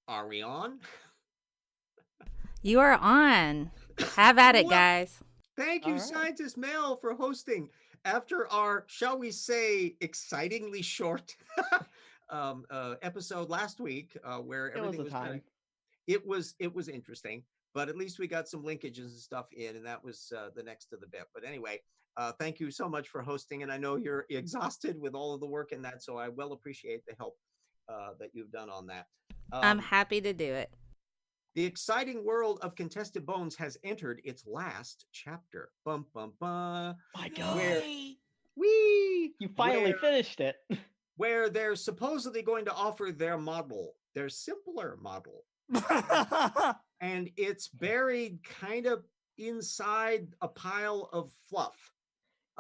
Are we on? You are on. Have at it, Well, guys. thank All you, right. Scientist Mel, for hosting after our, shall we say, excitingly short episode last week, where It was everything a was kind of time. it was interesting, but at least we got some linkages and stuff in, and that was the next of the bit. But anyway, thank you so much for hosting, and I know you're exhausted with all of the work in that, so I well appreciate the help that you've done on that. I'm Um, happy to do it. the exciting world of contested bones has entered its last chapter. Bum bum bum. My God, Where we you finally finished it. where they're supposedly going to offer their model, their simpler model, and it's buried kind of inside a pile of fluff.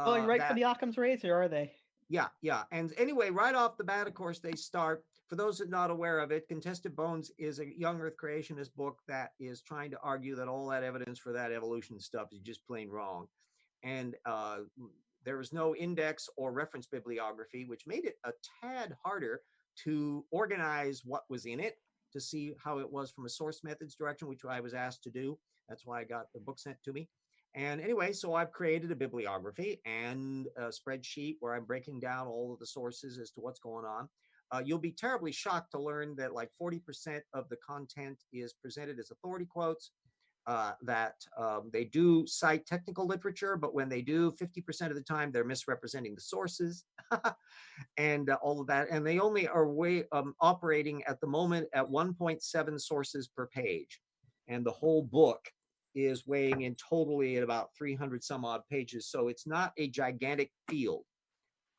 Going right for That the Occam's razor, are they? Yeah. And anyway, right off the bat, of course, they start. For those that are not aware of it, Contested Bones is a young Earth creationist book that is trying to argue that all that evidence for that evolution stuff is just plain wrong. And there was no index or reference bibliography, which made it a tad harder to organize what was in it, to see how it was from a source methods direction, which I was asked to do. That's why I got the book sent to me. And anyway, so I've created a bibliography and a spreadsheet where I'm breaking down all of the sources as to what's going on. You'll be terribly shocked to learn that like 40% of the content is presented as authority quotes, that they do cite technical literature, but when they do, 50% of the time they're misrepresenting the sources and all of that. And they only are operating at the moment at 1.7 sources per page. And the whole book is weighing in totally at about 300 some odd pages. So it's not a gigantic field.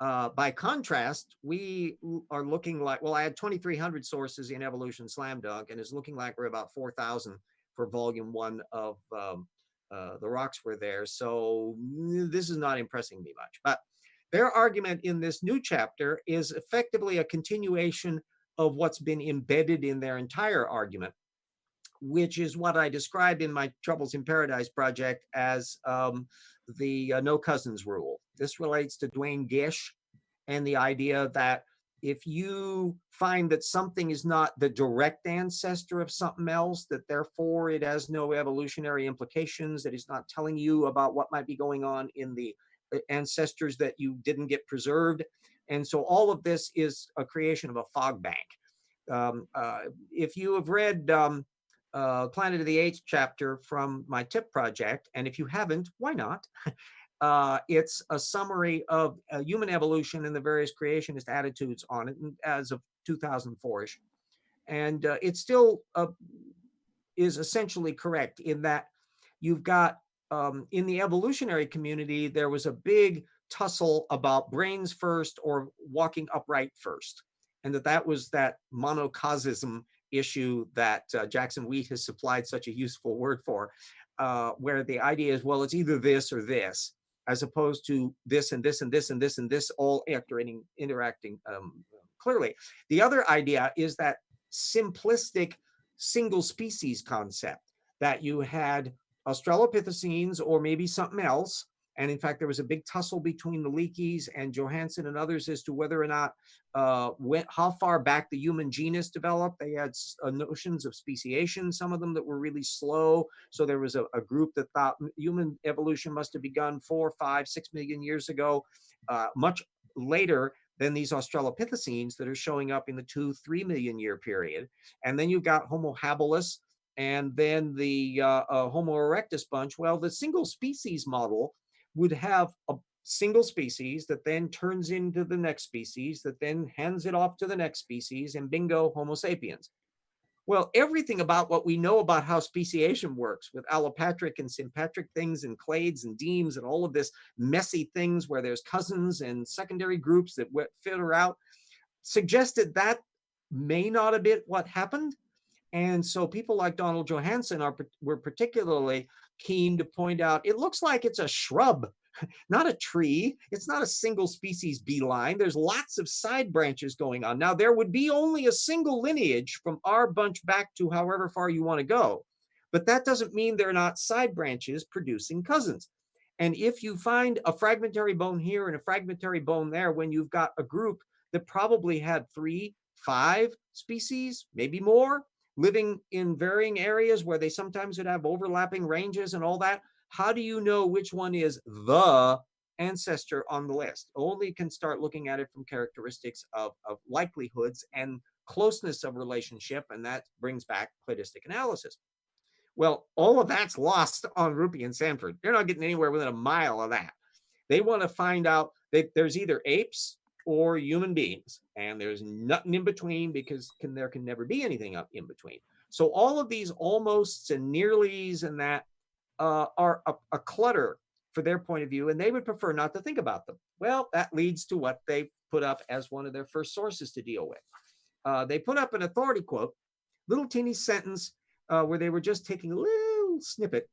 By contrast, we are looking like, well, I had 2,300 sources in Evolution Slam Dunk, and it's looking like we're about 4,000 for volume one of The Rocks Were There. So this is not impressing me much. But their argument in this new chapter is effectively a continuation of what's been embedded in their entire argument, which is what I described in my Troubles in Paradise project as the no cousins rule. This relates to Dwayne Gish and the idea that if you find that something is not the direct ancestor of something else, that therefore it has no evolutionary implications, that it's not telling you about what might be going on in the ancestors that you didn't get preserved. And so all of this is a creation of a fog bank. If you have read Planet of the Apes chapter from my TIP project, and if you haven't, why not? It's a summary of human evolution and the various creationist attitudes on it as of 2004ish. And it still is essentially correct in that you've got, in the evolutionary community, there was a big tussle about brains first or walking upright first. And that was that monocausism issue that Jackson Wheat has supplied such a useful word for, where the idea is, well, it's either this or this, as opposed to this and this and this and this and this all interacting clearly. The other idea is that simplistic single species concept, that you had Australopithecines or maybe something else. And in fact, there was a big tussle between the Leakeys and Johansson and others as to whether or not how far back the human genus developed. They had notions of speciation, some of them that were really slow. So there was a group that thought human evolution must have begun 4, 5, 6 million years ago, much later than these Australopithecines that are showing up in the 2, 3 million year period. And then you've got Homo habilis and then the Homo erectus bunch. Well, the single species model would have a single species that then turns into the next species, that then hands it off to the next species, and bingo, Homo sapiens. Well, everything about what we know about how speciation works with allopatric and sympatric things and clades and demes and all of this messy things where there's cousins and secondary groups that filter out, suggested that may not have been what happened. And so people like Donald Johansson were particularly keen to point out, it looks like it's a shrub, not a tree. It's not a single species beeline. There's lots of side branches going on. Now, there would be only a single lineage from our bunch back to however far you want to go. But that doesn't mean they're not side branches producing cousins. And if you find a fragmentary bone here and a fragmentary bone there, when you've got a group that probably had 3, 5 species, maybe more, living in varying areas where they sometimes would have overlapping ranges and all that. How do you know which one is the ancestor on the list? Only can start looking at it from characteristics of likelihoods and closeness of relationship, and that brings back cladistic analysis. Well, all of that's lost on Rupe and Sanford. They're not getting anywhere within a mile of that. They want to find out that there's either apes or human beings, and there's nothing in between, because there can never be anything up in between. So all of these almosts and nearlies and that are a clutter for their point of view, and they would prefer not to think about them. Well, that leads to what they put up as one of their first sources to deal with. They put up an authority quote, little teeny sentence where they were just taking a little snippet.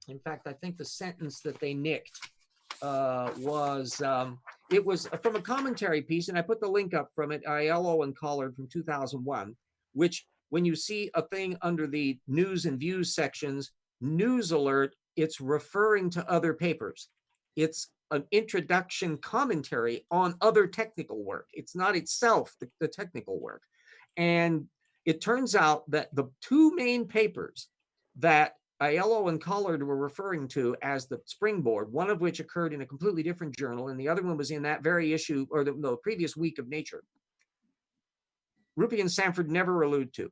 In fact, I think the sentence that they nicked was it was from a commentary piece, and I put the link up from it, Aiello and Collard from 2001, which when you see a thing under the news and views sections, news alert, it's referring to other papers. It's an introduction commentary on other technical work. It's not itself the technical work. And it turns out that the two main papers that Aiello and Collard were referring to as the springboard, one of which occurred in a completely different journal, and the other one was in that very issue, or the previous week of Nature, Rupe and Sanford never allude to.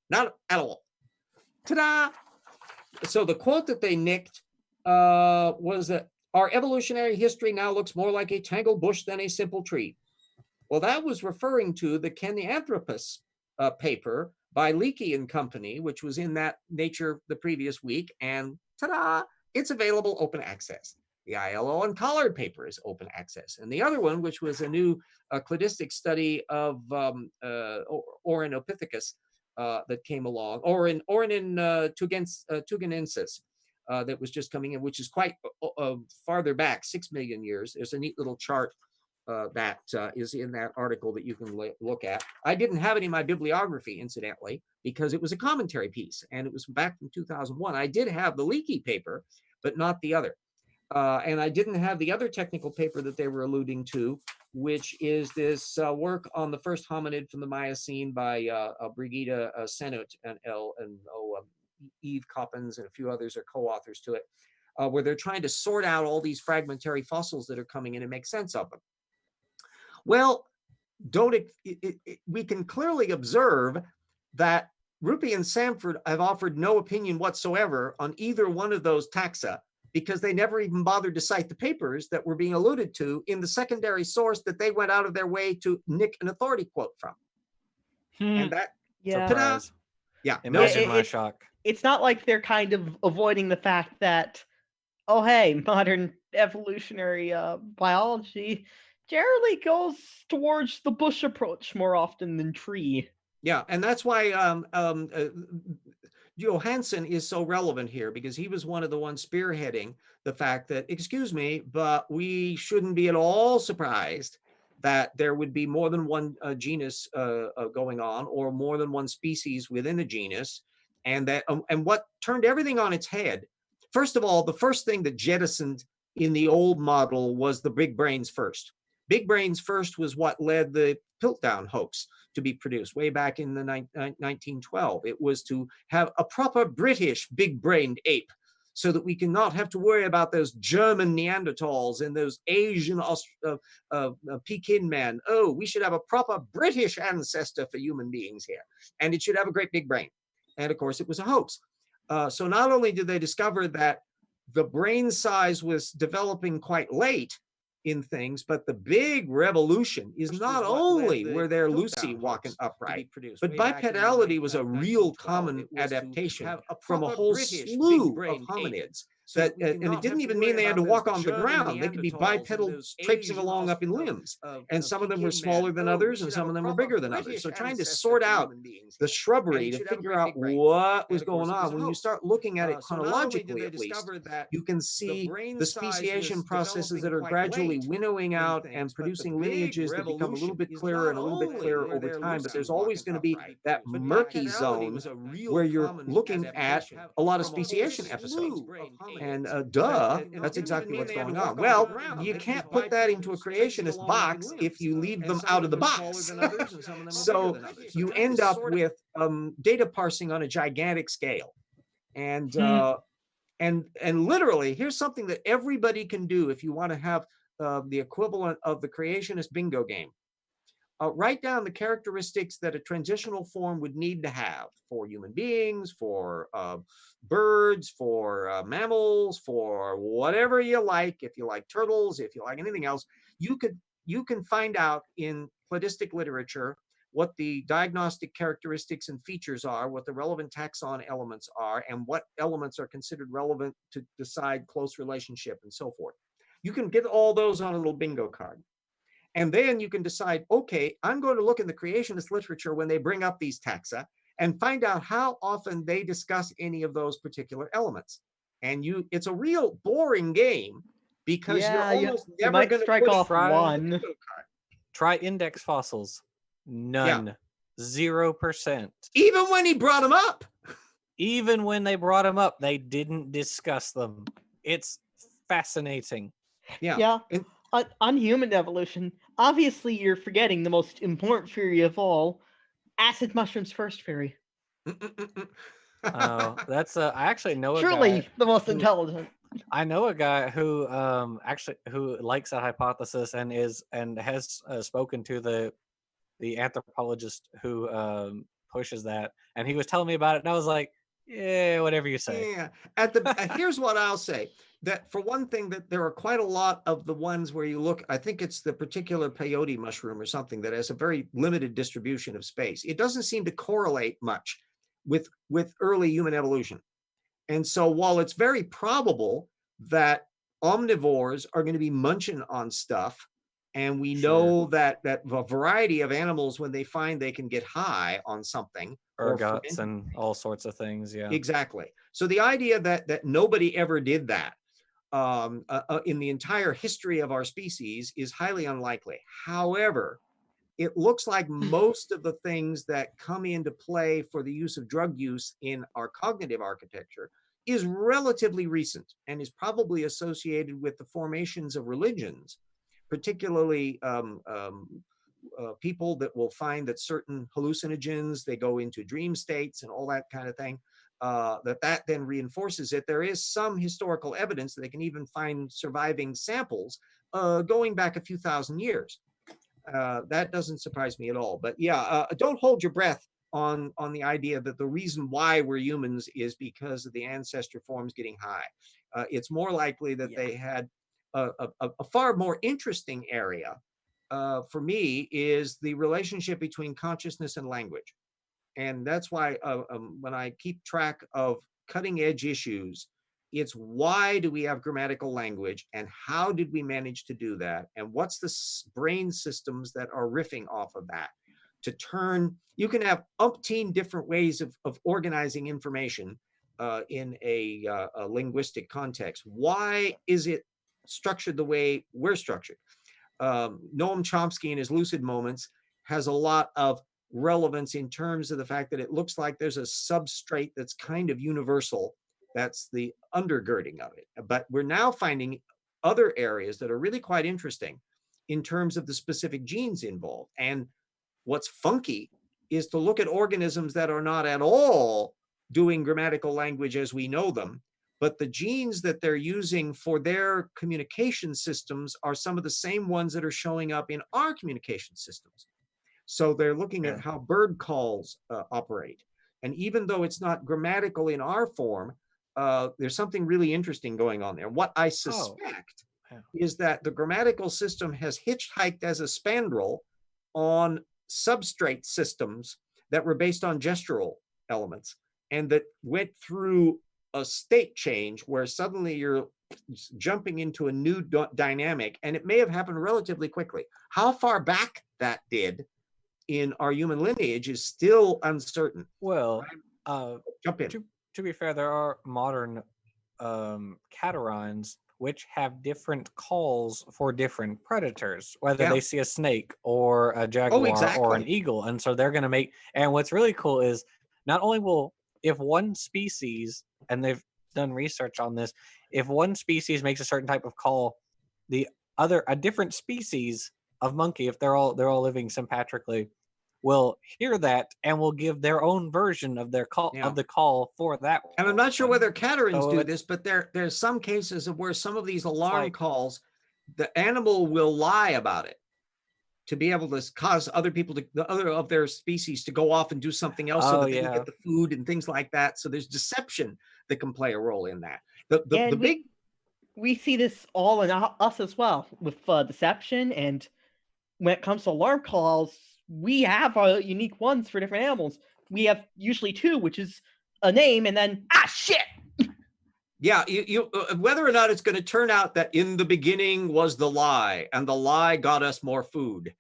Not at all. Ta-da! So the quote that they nicked was that our evolutionary history now looks more like a tangled bush than a simple tree. Well, that was referring to the Kenyanthropus paper by Leakey and Company, which was in that Nature the previous week, and ta-da, it's available open access. The Aiello and Collard paper is open access. And the other one, which was a new cladistic study of Orinopithecus that came along, Orin tugenensis, that was just coming in, which is quite farther back, 6 million years. There's a neat little chart that is in that article that you can look at. I didn't have it in my bibliography, incidentally, because it was a commentary piece, and it was back from 2001. I did have the Leakey paper, but not the other. And I didn't have the other technical paper that they were alluding to, which is this work on the first hominid from the Miocene by Brigida Senut and Eve Coppens and a few others are co-authors to it, where they're trying to sort out all these fragmentary fossils that are coming in and make sense of them. Well, we can clearly observe that Rupe and Sanford have offered no opinion whatsoever on either one of those taxa, because they never even bothered to cite the papers that were being alluded to in the secondary source that they went out of their way to nick an authority quote from. And that, yeah. Surprise. Yeah. Imagine my shock. It's not like they're kind of avoiding the fact that, oh, hey, modern evolutionary biology generally goes towards the bush approach more often than tree. Yeah, and that's why Johansson is so relevant here, because he was one of the ones spearheading the fact that, excuse me, but we shouldn't be at all surprised that there would be more than one genus going on, or more than one species within a genus, and that and what turned everything on its head. First of all, the first thing that jettisoned in the old model was the big brains first. Big brains first was what led the Piltdown hoax to be produced way back in the 1912. It was to have a proper British big-brained ape, so that we cannot have to worry about those German Neanderthals and those Asian Pekin men. Oh, we should have a proper British ancestor for human beings here, and it should have a great big brain. And of course, it was a hoax. So not only did they discover that the brain size was developing quite late in things, but the big revolution is not only were there Lucy walking upright, but bipedality was a real common adaptation from a whole slew of hominids. And it didn't even mean they had to walk on the ground. They could be bipedal, traipsing along up in limbs. And some of them were smaller than others, and some of them were bigger than others. So trying to sort out the shrubbery to figure out what was going on, when you start looking at it chronologically, at least, you can see the speciation processes that are gradually winnowing out and producing lineages that become a little bit clearer and a little bit clearer over time. But there's always going to be that murky zone where you're looking at a lot of speciation episodes. And that's exactly what's going on. Well, you can't put that into a creationist box if you leave them out of the box. So you end up with data parsing on a gigantic scale. And literally, here's something that everybody can do if you want to have the equivalent of the creationist bingo game. Write down the characteristics that a transitional form would need to have for human beings, for birds, for mammals, for whatever you like. If you like turtles, if you like anything else, you can find out in cladistic literature what the diagnostic characteristics and features are, what the relevant taxon elements are, and what elements are considered relevant to decide close relationship and so forth. You can get all those on a little bingo card. And then you can decide, okay, I'm going to look in the creationist literature when they bring up these taxa and find out how often they discuss any of those particular elements. And it's a real boring game because you're almost never going to strike off one. Try index fossils. None. 0%. Even when he brought them up. Even when they brought them up, they didn't discuss them. It's fascinating. Yeah. On human evolution, obviously you're forgetting the most important theory of all, acid mushrooms first theory. Oh, that's I actually know a Truly guy the most intelligent. I know a guy who who likes that hypothesis and has spoken to the anthropologist who pushes that, and he was telling me about it, and I was like, yeah, whatever you say. Yeah. Here's what I'll say. That for one thing, that there are quite a lot of the ones where you look, I think it's the particular peyote mushroom or something that has a very limited distribution of space. It doesn't seem to correlate much with early human evolution. And so while it's very probable that omnivores are going to be munching on stuff, and we know that a variety of animals, when they find they can get high on something, ergots and all sorts of things. Yeah, exactly. So the idea that nobody ever did that in the entire history of our species is highly unlikely. However, it looks like most of the things that come into play for the use of drug use in our cognitive architecture is relatively recent and is probably associated with the formations of religions, particularly people that will find that certain hallucinogens, they go into dream states and all that kind of thing. That then reinforces it. There is some historical evidence that they can even find surviving samples going back a few thousand years. That doesn't surprise me at all. But yeah, don't hold your breath on the idea that the reason why we're humans is because of the ancestor forms getting high. It's more likely that they had a far more interesting area for me is the relationship between consciousness and language. And that's why when I keep track of cutting edge issues, it's why do we have grammatical language and how did we manage to do that? And what's the brain systems that are riffing off of that to turn, you can have umpteen different ways of organizing information in a linguistic context. Why is it structured the way we're structured? Noam Chomsky in his lucid moments has a lot of relevance in terms of the fact that it looks like there's a substrate that's kind of universal. That's the undergirding of it. But we're now finding other areas that are really quite interesting in terms of the specific genes involved. And what's funky is to look at organisms that are not at all doing grammatical language as we know them, but the genes that they're using for their communication systems are some of the same ones that are showing up in our communication systems. So they're looking at how bird calls operate. And even though it's not grammatical in our form, there's something really interesting going on there. What I suspect is that the grammatical system has hitchhiked as a spandrel on substrate systems that were based on gestural elements and that went through a state change where suddenly you're jumping into a new dynamic, and it may have happened relatively quickly. How far back that did in our human lineage is still uncertain. Well, jump in. To be fair, there are modern catarines which have different calls for different predators, whether they see a snake or a jaguar or an eagle. And so they're going to make, and what's really cool is not only will, if one species, and done research on this. If one species makes a certain type of call, a different species of monkey, if they're all living sympatrically, will hear that and will give their own version of their call Yeah. of the call for that one. And I'm not sure whether catarins So do it's- this, but there's some cases of where some of these alarm like- calls, the animal will lie about it to be able to cause other people the other of their species to go off and do something else so Oh, that they can yeah. get the food and things like that. So there's deception that can play a role in that. The And big we see this all in us as well with deception. And when it comes to alarm calls, we have unique ones for different animals. We have usually two, which is a name and then shit. Yeah, you whether or not it's going to turn out that in the beginning was the lie, and the lie got us more food.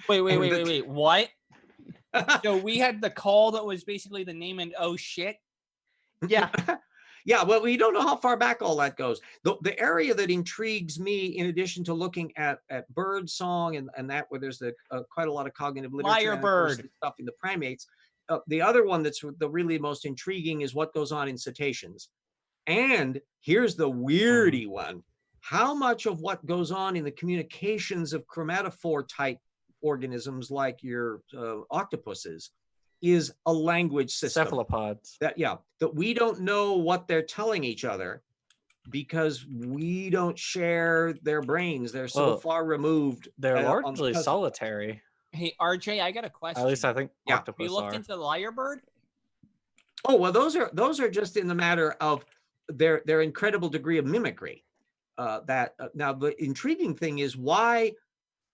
Wait. What? So we had the call that was basically the name and oh shit. Yeah. Yeah, well, we don't know how far back all that goes. The area that intrigues me, in addition to looking at bird song and that where there's quite a lot of cognitive literature, and of course, Lyrebird. the stuff in the primates. The other one that's the really most intriguing is what goes on in cetaceans. And here's the weirdy one. How much of what goes on in the communications of chromatophore type organisms like your octopuses is a language system? cephalopods. That we don't know what they're telling each other because we don't share their brains. They're so Well, far removed. They're on the largely cousin. solitary. Hey RJ, I got a question. At least I think Yeah. Have you octopus looked are. into the lyrebird? Oh well, those are just in the matter of their incredible degree of mimicry. Now the intriguing thing is why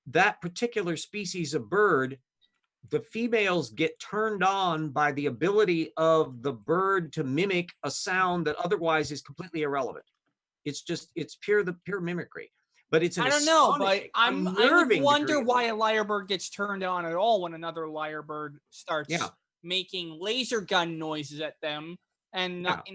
that particular species of bird, the females get turned on by the ability of the bird to mimic a sound that otherwise is completely irrelevant. It's pure mimicry. But it's an I don't know, but astonishing, I would unnerving wonder degree of why a lyrebird gets turned on at all when another lyrebird starts Yeah. making laser gun noises at them and not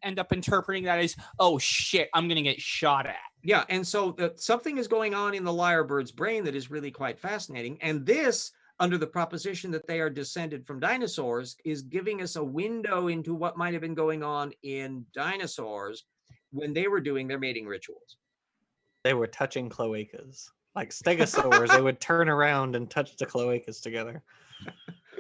end up interpreting that as, oh shit, I'm gonna get shot at. Yeah, and so something is going on in the lyrebird's brain that is really quite fascinating. And this, under the proposition that they are descended from dinosaurs, is giving us a window into what might have been going on in dinosaurs when they were doing their mating rituals. They were touching cloacas. Like stegosaurs, they would turn around and touch the cloacas together.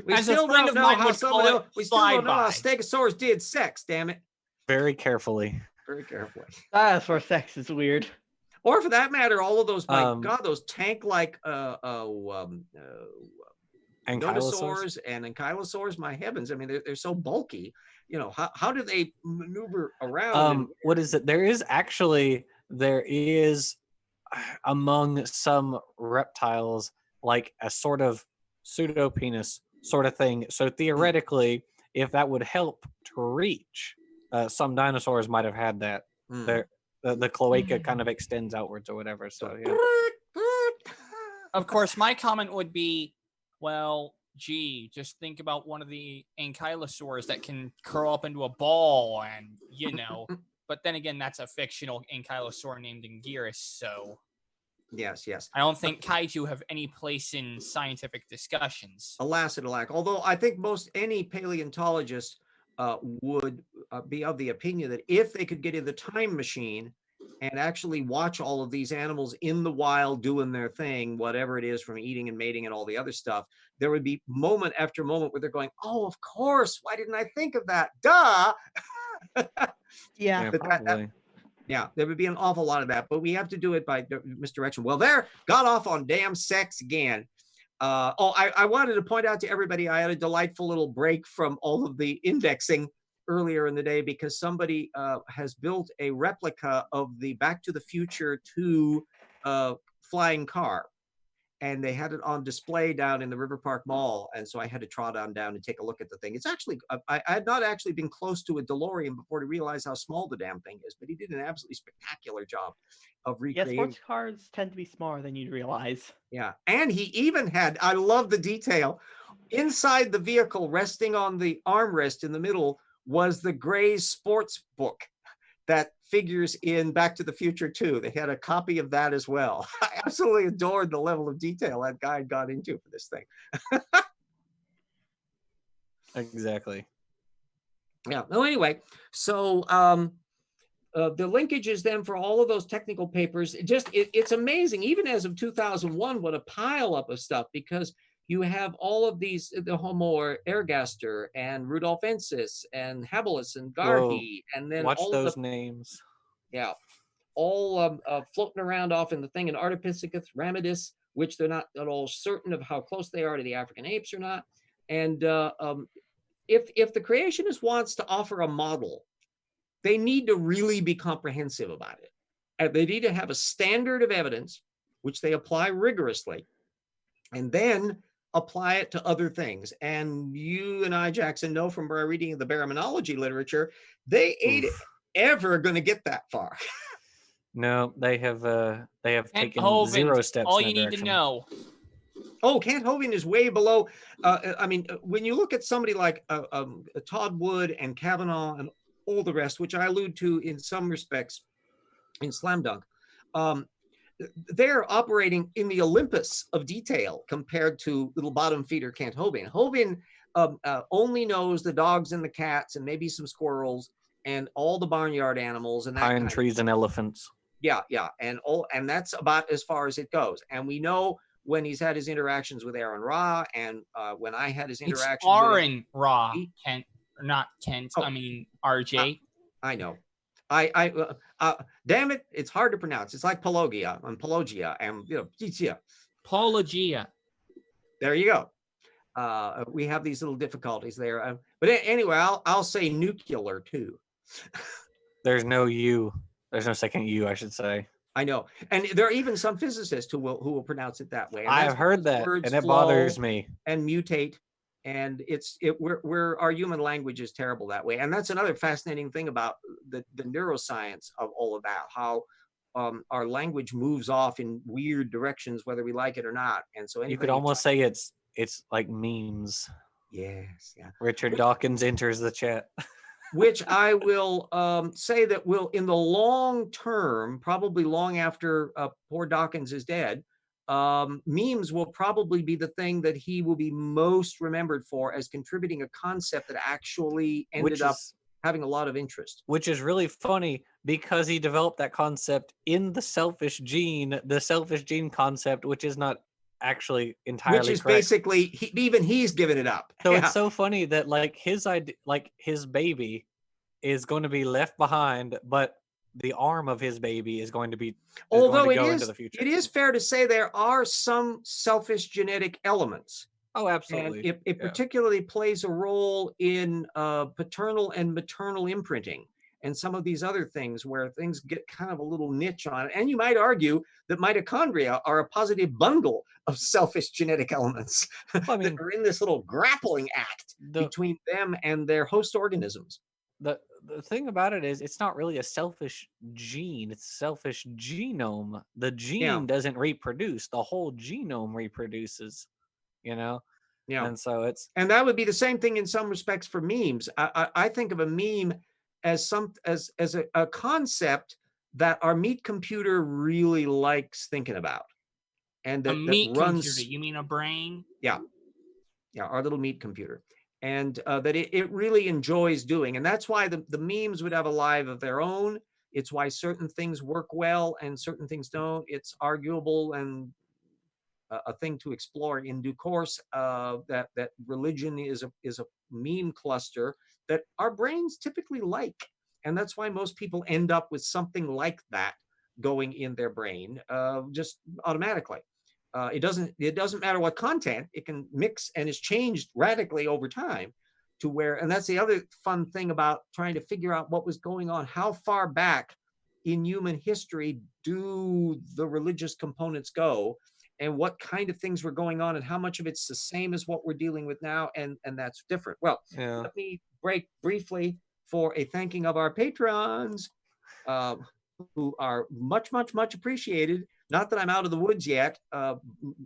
We As a still friend don't of know mine how would call it we still don't know how flyby. stegosaurs did sex, damn it. Very carefully. Very carefully. Dinosaur sex is weird. Or for that matter, all of those, my God, those tank-like Ankylosaurs. nodosaurs and ankylosaurs, my heavens. I mean, they're so bulky. You know, how do they maneuver around? What is it? There is among some reptiles like a sort of pseudopenis sort of thing. So theoretically, if that would help to reach, some dinosaurs might have had that. The cloaca kind of extends outwards or whatever. So yeah. Of course, my comment would be, well, gee, just think about one of the ankylosaurs that can curl up into a ball and, you know. But then again, that's a fictional ankylosaur named Anguirus, so Yes. I don't think kaiju have any place in scientific discussions. Alas and alack. Although I think most any paleontologist would be of the opinion that if they could get in the time machine and actually watch all of these animals in the wild doing their thing, whatever it is, from eating and mating and all the other stuff, there would be moment after moment where they're going, oh, of course, why didn't I think of that? Duh. Yeah. Probably. Yeah, there would be an awful lot of that, but we have to do it by misdirection. Well, there, got off on damn sex again. I wanted to point out to everybody, I had a delightful little break from all of the indexing earlier in the day because somebody has built a replica of the Back to the Future 2 flying car. And they had it on display down in the River Park Mall. And so I had to trot on down and take a look at the thing. It's actually, I had not actually been close to a DeLorean before to realize how small the damn thing is, but he did an absolutely spectacular job of Yeah, recreating. sports cars tend to be smaller than you'd realize. Yeah, and he even had, I love the detail, inside the vehicle, resting on the armrest in the middle, was the Gray's sports book that figures in Back to the Future 2. They had a copy of that as well. I absolutely adored the level of detail that guy got into for this thing. Exactly. Yeah. No, anyway, so the linkages then for all of those technical papers, it's amazing, even as of 2001, what a pile up of stuff, because you have all of these, the Homo ergaster and Rudolfensis and Habilis and Garhi, and then Watch all those of the, names. yeah, all floating around off in the thing, in Ardipithecus ramidus, which they're not at all certain of how close they are to the African apes or not. And if the creationist wants to offer a model, they need to really be comprehensive about it. And they need to have a standard of evidence, which they apply rigorously, and then apply it to other things. And you and I, Jackson, know from our reading of the baraminology literature, they ain't ever going to get that far. No, they have taken Hovind, 0 steps all in that you need direction. to know. Oh, Kent Hovind is way below. I mean, when you look at somebody like Todd Wood and Kavanaugh and all the rest, which I allude to in some respects in Slam Dunk, they're operating in the Olympus of detail compared to little bottom feeder Kent Hovind. Hovind only knows the dogs and the cats and maybe some squirrels and all the barnyard animals and that Pine kind trees and elephants. yeah, and that's about as far as it goes. And we know when he's had his interactions with Aaron Ra, and when I had his It's interaction with him, Aaron Ra, Kent, not Kent. Oh. I mean RJ. I know. Damn it, it's hard to pronounce. It's like Pelagia and Pelagia and Titia. Pelagia. There you go. We have these little difficulties there. But anyway, I'll say nuclear too. There's no U. There's no second U, I should say. I know, and there are even some physicists who will pronounce it that way. And I've heard that, and it bothers me. And mutate, and we're our human language is terrible that way. And that's another fascinating thing about the neuroscience of all of that, how our language moves off in weird directions, whether we like it or not. And so you could almost say it's like memes. Yes, yeah. Richard Dawkins enters the chat. Which I will say that will, in the long term, probably long after poor Dawkins is dead, memes will probably be the thing that he will be most remembered for as contributing a concept that actually ended up having a lot of interest. Which is really funny because he developed that concept in the selfish gene concept, which is not actually entirely which is correct. Basically even he's given it up. So it's so funny that like his idea, like his baby is going to be left behind, but the arm of his baby is going to be although going to go into the future. It is fair to say there are some selfish genetic elements. Oh, absolutely. And it particularly plays a role in paternal and maternal imprinting and some of these other things where things get kind of a little niche on it. And you might argue that mitochondria are a positive bundle of selfish genetic elements that are in this little grappling act between them and their host organisms. The thing about it is it's not really a selfish gene, it's a selfish genome. The gene doesn't reproduce, the whole genome reproduces, Yeah. And so and that would be the same thing in some respects for memes. I think of a meme as a concept that our meat computer really likes thinking about. And that meat runs computer, you mean a brain? Yeah, our little meat computer. And that it really enjoys doing. And that's why the memes would have a life of their own. It's why certain things work well and certain things don't. It's arguable and a thing to explore in due course, that religion is a meme cluster that our brains typically like. And that's why most people end up with something like that going in their brain just automatically. It doesn't matter what content, it can mix and is changed radically over time to where, and that's the other fun thing about trying to figure out what was going on. How far back in human history do the religious components go, and what kind of things were going on, and how much of it's the same as what we're dealing with now, and that's different. Well, let me break briefly for a thanking of our patrons, who are much appreciated. Not that I'm out of the woods yet.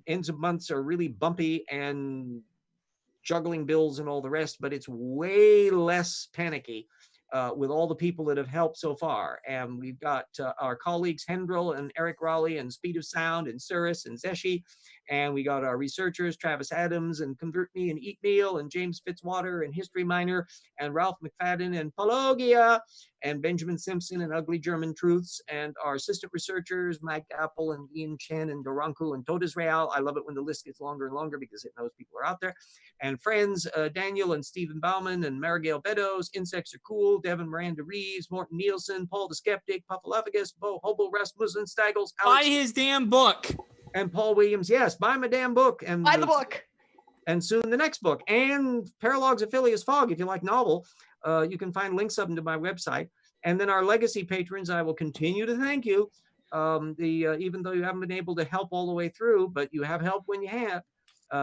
Ends of months are really bumpy and juggling bills and all the rest, but it's way less panicky with all the people that have helped so far. And we've got our colleagues Hendril and Eric Raleigh and Speed of Sound and Cirrus and Zeshi And we got our researchers, Travis Adams and Convert Me and Eat Meal, and James Fitzwater and History Minor, and Ralph McFadden and Pologia, and Benjamin Simpson and Ugly German Truths, and our assistant researchers, Mike Apple and Ian Chen and Doranku and Todd Israel. I love it when the list gets longer and longer because it knows people are out there. And friends, Daniel and Stephen Bauman and Marigail Beddoes, Insects Are Cool, Devin Miranda Reeves, Morton Nielsen, Paul the Skeptic, Puffalophagus, Bo Hobo Rasmussen, Staggles, Buy Alex, his damn book. and Paul Williams. Yes, buy my damn book. And Buy the book. And soon the next book. And Paralogs of Phileas Fogg, if you like novel, you can find links of them to my website. And then our legacy patrons, I will continue to thank you. Even though you haven't been able to help all the way through, but you have help when you have.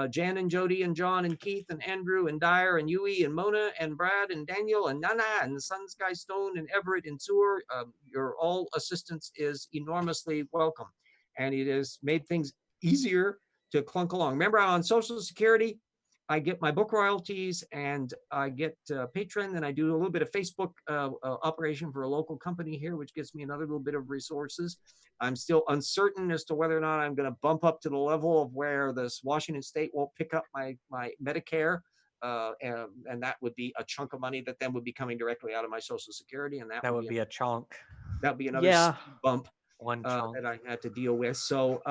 Jan and Jody and John and Keith and Andrew and Dyer and Yui and Mona and Brad and Daniel and Nana and Sun Sky Stone and Everett and Sewer. Your all assistance is enormously welcome. And it has made things easier to clunk along. Remember, I'm on Social Security. I get my book royalties and I get Patreon, and I do a little bit of Facebook operation for a local company here, which gives me another little bit of resources. I'm still uncertain as to whether or not I'm going to bump up to the level of where this Washington State won't pick up my Medicare. And that would be a chunk of money that then would be coming directly out of my Social Security. And that would be a chunk. That would be another bump One chunk that I had to deal with. So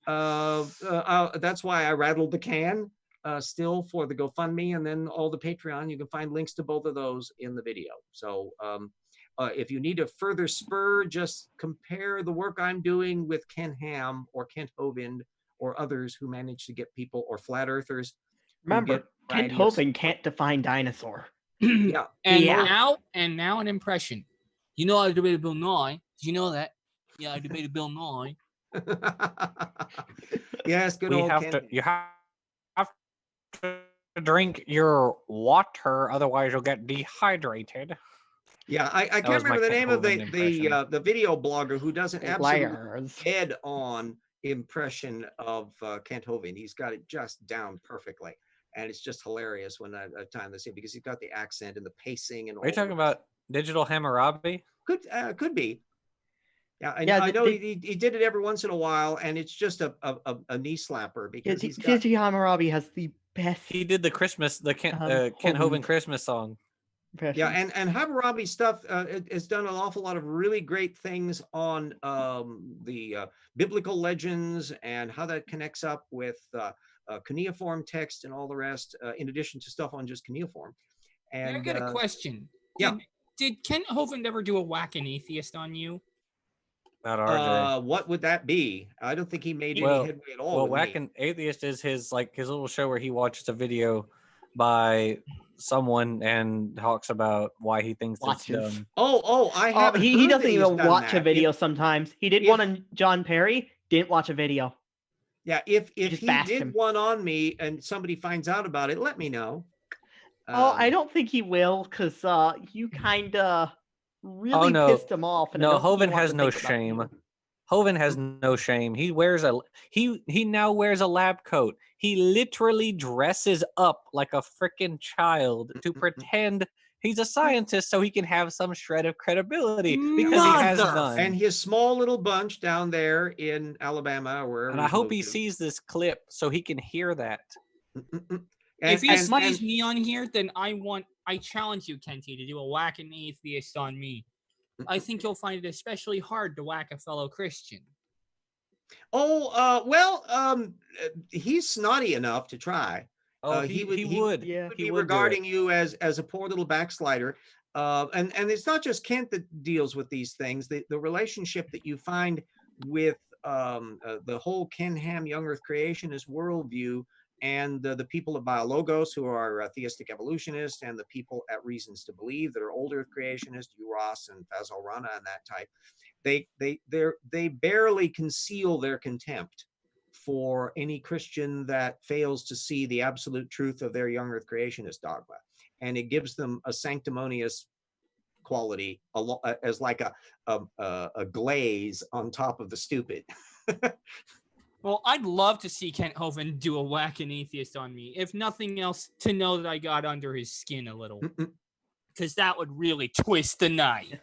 that's why I rattled the can still for the GoFundMe, and then all the Patreon. You can find links to both of those in the video. So if you need a further spur, just compare the work I'm doing with Ken Ham or Kent Hovind or others who manage to get people, or flat earthers. Remember, Kent Hovind can't define dinosaur. Yeah. And now an impression. You know, I debated Bill Nye. Did you know that? Yeah, I debated Bill Nye. Yes, good old Ken. You have to drink your water, otherwise you'll get dehydrated. Yeah, I can't remember the name of the video blogger who does an absolute head-on impression of Kent Hovind. He's got it just down perfectly, and it's just hilarious when I time to see it, because he's got the accent and the pacing and all. Are you talking about Digital Hammurabi? Could be. Yeah, I know he did it every once in a while, and it's just a knee slapper, because Digital Hammurabi has the best. He did the Kent Hovind Christmas song. Yeah, and Hammurabi stuff has done an awful lot of really great things on the biblical legends and how that connects up with cuneiform text and all the rest, in addition to stuff on just cuneiform. And I got a question. Yeah. Did Kent Hovind ever do a whack an atheist on you? Not RJ. What would that be? I don't think he made any headway at all. Well, Whack an Atheist is his little show where he watches a video by someone and talks about why he thinks it's dumb. I have. He doesn't even watch a video sometimes. He did one on John Perry. Didn't watch a video. Yeah, if he did one on me and somebody finds out about it, let me know. I don't think he will, because you kind of really pissed him off. And Hovind has no shame. Hovind has no shame. He now wears a lab coat. He literally dresses up like a freaking child to pretend he's a scientist so he can have some shred of credibility, because he has none. And his small little bunch down there in Alabama, wherever. And I hope he sees this clip so he can hear that. If he smites me on here, then I challenge you, Kenty, to do a whack an atheist on me. I think you'll find it especially hard to whack a fellow Christian. He's snotty enough to try. He would be regarding you as a poor little backslider. And it's not just Kent that deals with these things. The relationship that you find with the whole Ken Ham young Earth creationist worldview, and the people of Biologos, who are theistic evolutionists, and the people at Reasons to Believe that are old Earth creationists, Ross and Fazal Rana and that type, they barely conceal their contempt for any Christian that fails to see the absolute truth of their young Earth creationist dogma, and it gives them a sanctimonious quality, as like a glaze on top of the stupid. Well, I'd love to see Kent Hovind do a whack an atheist on me, if nothing else, to know that I got under his skin a little, because that would really twist the night.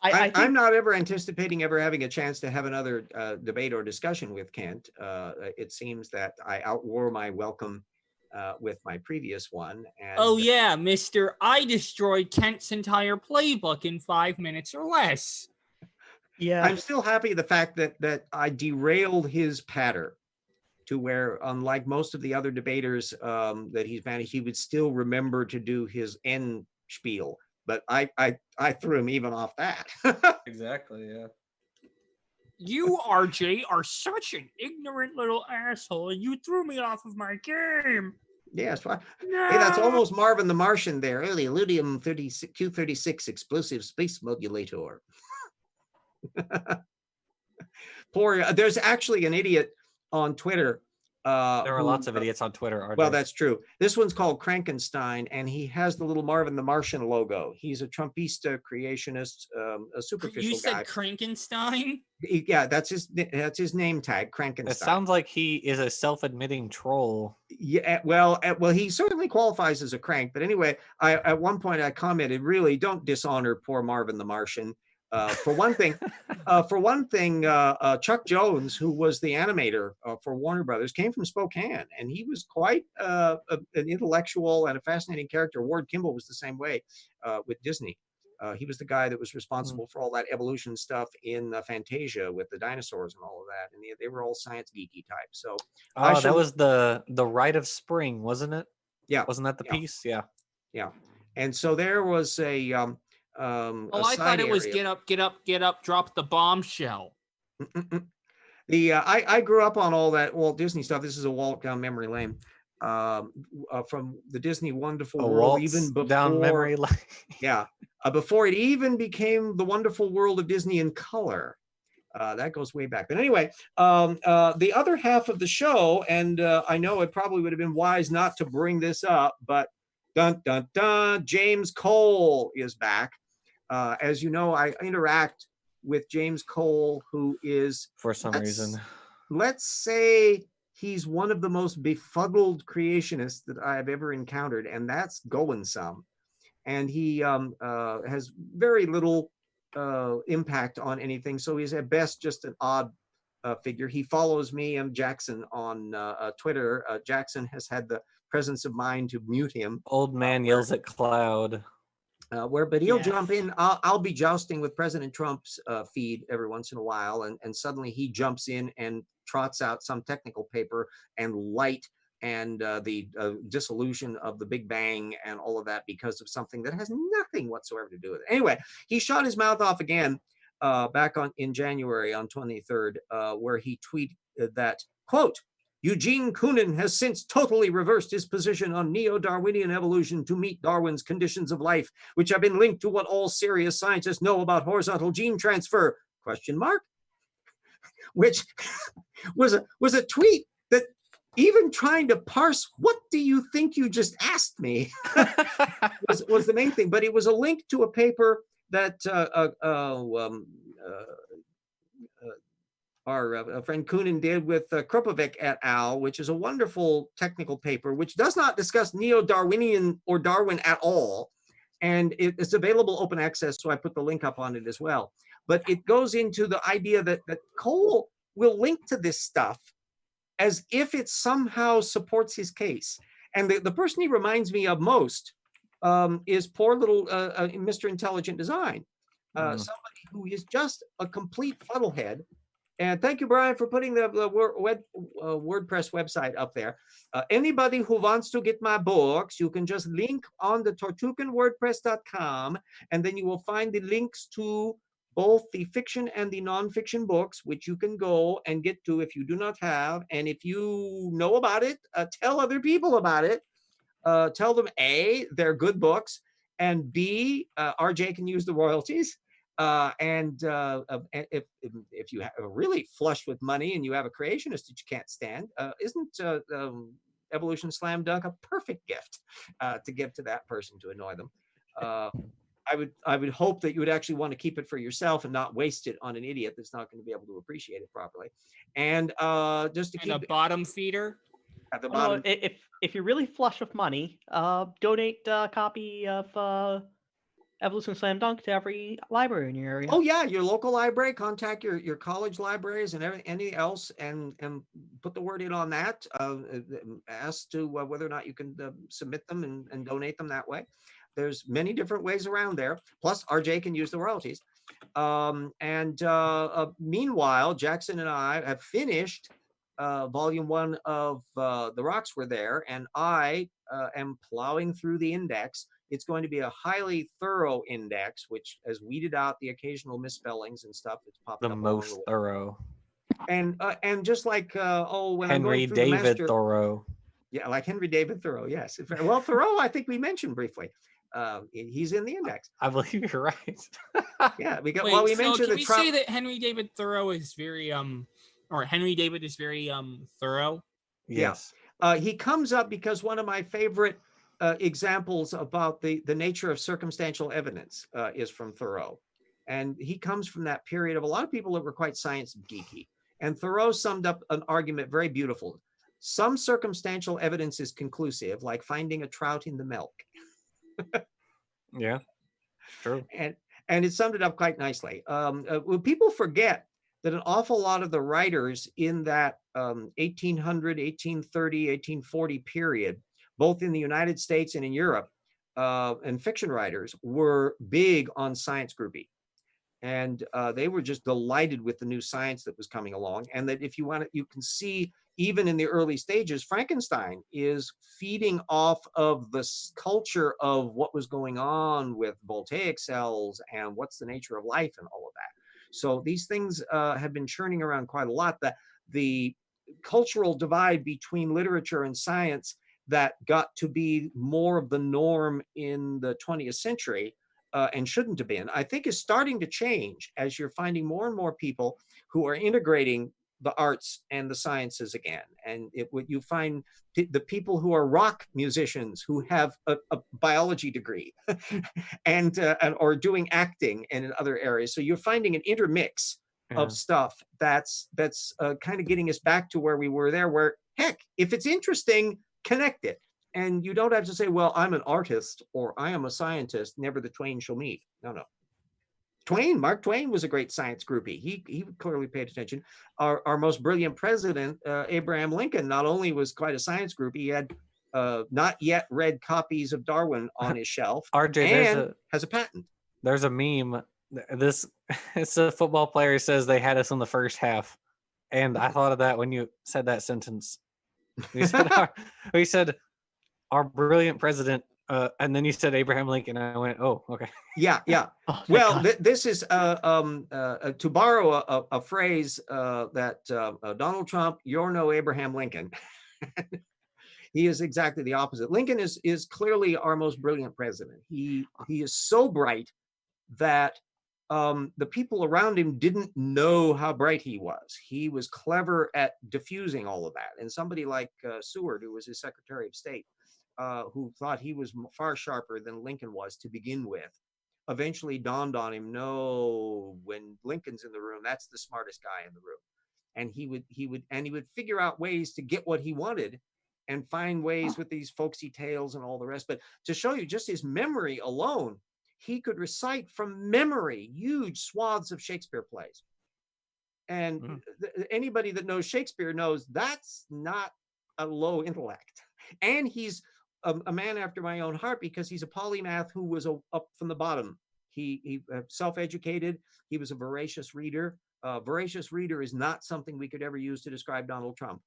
I I'm think not ever anticipating ever having a chance to have another debate or discussion with Kent. It seems that I outwore my welcome with my previous one. And Oh yeah, Mister, I destroyed Kent's entire playbook in 5 minutes or less. yeah. I'm still happy the fact that I derailed his patter to where, unlike most of the other debaters that he's managed, he would still remember to do his end spiel. But I threw him even off that. Exactly. Yeah. You, RJ, are such an ignorant little asshole. You threw me off of my game. Yes, well, No. hey, that's almost Marvin the Martian there. Oh, the Illudium Q36 explosive space modulator. Poor, there's actually an idiot on Twitter. There are who, lots of idiots on Twitter, RJ. Well, that's true. This one's called Krankenstein, and he has the little Marvin the Martian logo. He's a Trumpista creationist, a superficial You said guy. Krankenstein? Yeah, that's his name tag, Krankenstein. It sounds like he is a self-admitting troll. Yeah, well, he certainly qualifies as a crank. But anyway, at one point I commented, really, don't dishonor poor Marvin the Martian. For one thing, Chuck Jones, who was the animator for Warner Brothers, came from Spokane, and he was quite an intellectual and a fascinating character. Ward Kimball was the same way with Disney. He was the guy that was responsible for all that evolution stuff in Fantasia with the dinosaurs and all of that, and they were all science geeky types. So, that was the Rite of Spring, wasn't it? Yeah, wasn't that the piece? Yeah. And so there was a I thought it was area. get up, get up, get up, drop the bombshell. I grew up on all that Walt Disney stuff. This is a walk down memory lane from the Disney Wonderful World, even before down memory lane. Yeah, before it even became the Wonderful World of Disney in color. That goes way back. But anyway, the other half of the show, and I know it probably would have been wise not to bring this up, but dun dun dun, James Kohl is back. As you know, I interact with James Kohl, who is, for some reason, let's say he's one of the most befuddled creationists that I've ever encountered, and that's going some. And he has very little impact on anything, so he's at best just an odd figure. He follows me and Jackson on Twitter. Jackson has had the presence of mind to mute him. Old man yells at cloud. But he'll jump in. I'll be jousting with President Trump's feed every once in a while, and suddenly he jumps in and trots out some technical paper and light and the dissolution of the Big Bang and all of that because of something that has nothing whatsoever to do with it. Anyway, he shot his mouth off again back in January on 23rd, where he tweeted that, quote, Eugene Koonin has since totally reversed his position on neo-Darwinian evolution to meet Darwin's conditions of life, which have been linked to what all serious scientists know about horizontal gene transfer, question mark, which was a tweet that even trying to parse, what do you think you just asked me, was the main thing. But it was a link to a paper that our friend Koonin did with Krupovic et al., which is a wonderful technical paper, which does not discuss neo-Darwinian or Darwin at all. And it's available open access, so I put the link up on it as well. But it goes into the idea that Kohl will link to this stuff as if it somehow supports his case. And the person he reminds me of most is poor little Mr. Intelligent Design, somebody who is just a complete fuddlehead. And thank you, Brian, for putting the WordPress website up there. Anybody who wants to get my books, you can just link on the tortucanwordpress.com, and then you will find the links to both the fiction and the nonfiction books, which you can go and get to if you do not have. And if you know about it, tell other people about it. Tell them, A, they're good books, and B, RJ can use the royalties. And if you are really flush with money and you have a creationist that you can't stand, isn't Evolution Slam Dunk a perfect gift to give to that person to annoy them? I would hope that you would actually want to keep it for yourself and not waste it on an idiot that's not going to be able to appreciate it properly. And just to keep a bottom feeder. At the bottom. If you're really flush with money, donate a copy of Evolution Slam Dunk to every library in your area. Oh yeah, your local library. Contact your college libraries and any else, and put the word in on that. Ask to whether or not you can submit them and donate them that way. There's many different ways around there. Plus, RJ can use the royalties. Meanwhile, Jackson and I have finished volume 1 of The Rocks Were There, and I am plowing through the index. It's going to be a highly thorough index, which has weeded out the occasional misspellings and stuff that's popped The up. most thorough. And just like when I'm Henry going through David the master, Thoreau. yeah, like Henry David Thoreau. Yes. Well, Thoreau, I think we mentioned briefly. He's in the index. I believe you're right. Yeah, we got. Wait, well, we so mentioned can the we say that Henry David Thoreau is very or Henry David is very thorough? Yes. He comes up because one of my favorite examples about the nature of circumstantial evidence is from Thoreau. And he comes from that period of a lot of people that were quite science geeky. And Thoreau summed up an argument very beautiful. Some circumstantial evidence is conclusive, like finding a trout in the milk. Yeah, true. And it summed it up quite nicely. Well, people forget that an awful lot of the writers in that 1800, 1830, 1840 period, both in the United States and in Europe, and fiction writers were big on science groupie. And they were just delighted with the new science that was coming along. And that if you want to, you can see even in the early stages, Frankenstein is feeding off of this culture of what was going on with voltaic cells and what's the nature of life and all of that. So these things have been churning around quite a lot. The cultural divide between literature and science that got to be more of the norm in the 20th century and shouldn't have been, I think is starting to change as you're finding more and more people who are integrating the arts and the sciences again. And you find the people who are rock musicians who have a biology degree and or doing acting and in other areas. So you're finding an intermix of stuff that's kind of getting us back to where we were there, where heck, if it's interesting, connect it. And you don't have to say, well, I'm an artist or I am a scientist, never the twain shall meet. No. Mark Twain was a great science groupie. He clearly paid attention. Our most brilliant president, Abraham Lincoln, not only was quite a science groupie, he had not yet read copies of Darwin on his shelf, RJ, and has a patent. There's a meme. It's a football player says they had us in the first half. And I thought of that when you said that sentence. He said, our brilliant president, and then you said Abraham Lincoln, and I went, oh, okay. Yeah. Oh, Well, this is to borrow a phrase that Donald Trump, you're no Abraham Lincoln. He is exactly the opposite. Lincoln is clearly our most brilliant president. He is so bright that the people around him didn't know how bright he was. He was clever at diffusing all of that. And somebody like Seward, who was his Secretary of State, who thought he was far sharper than Lincoln was to begin with, eventually dawned on him, no, when Lincoln's in the room, that's the smartest guy in the room. And he would figure out ways to get what he wanted and find ways with these folksy tales and all the rest. But to show you just his memory alone, he could recite from memory huge swaths of Shakespeare plays. And anybody that knows Shakespeare knows that's not a low intellect. And he's a man after my own heart because he's a polymath who was up from the bottom. He self-educated. He was a voracious reader. Voracious reader is not something we could ever use to describe Donald Trump.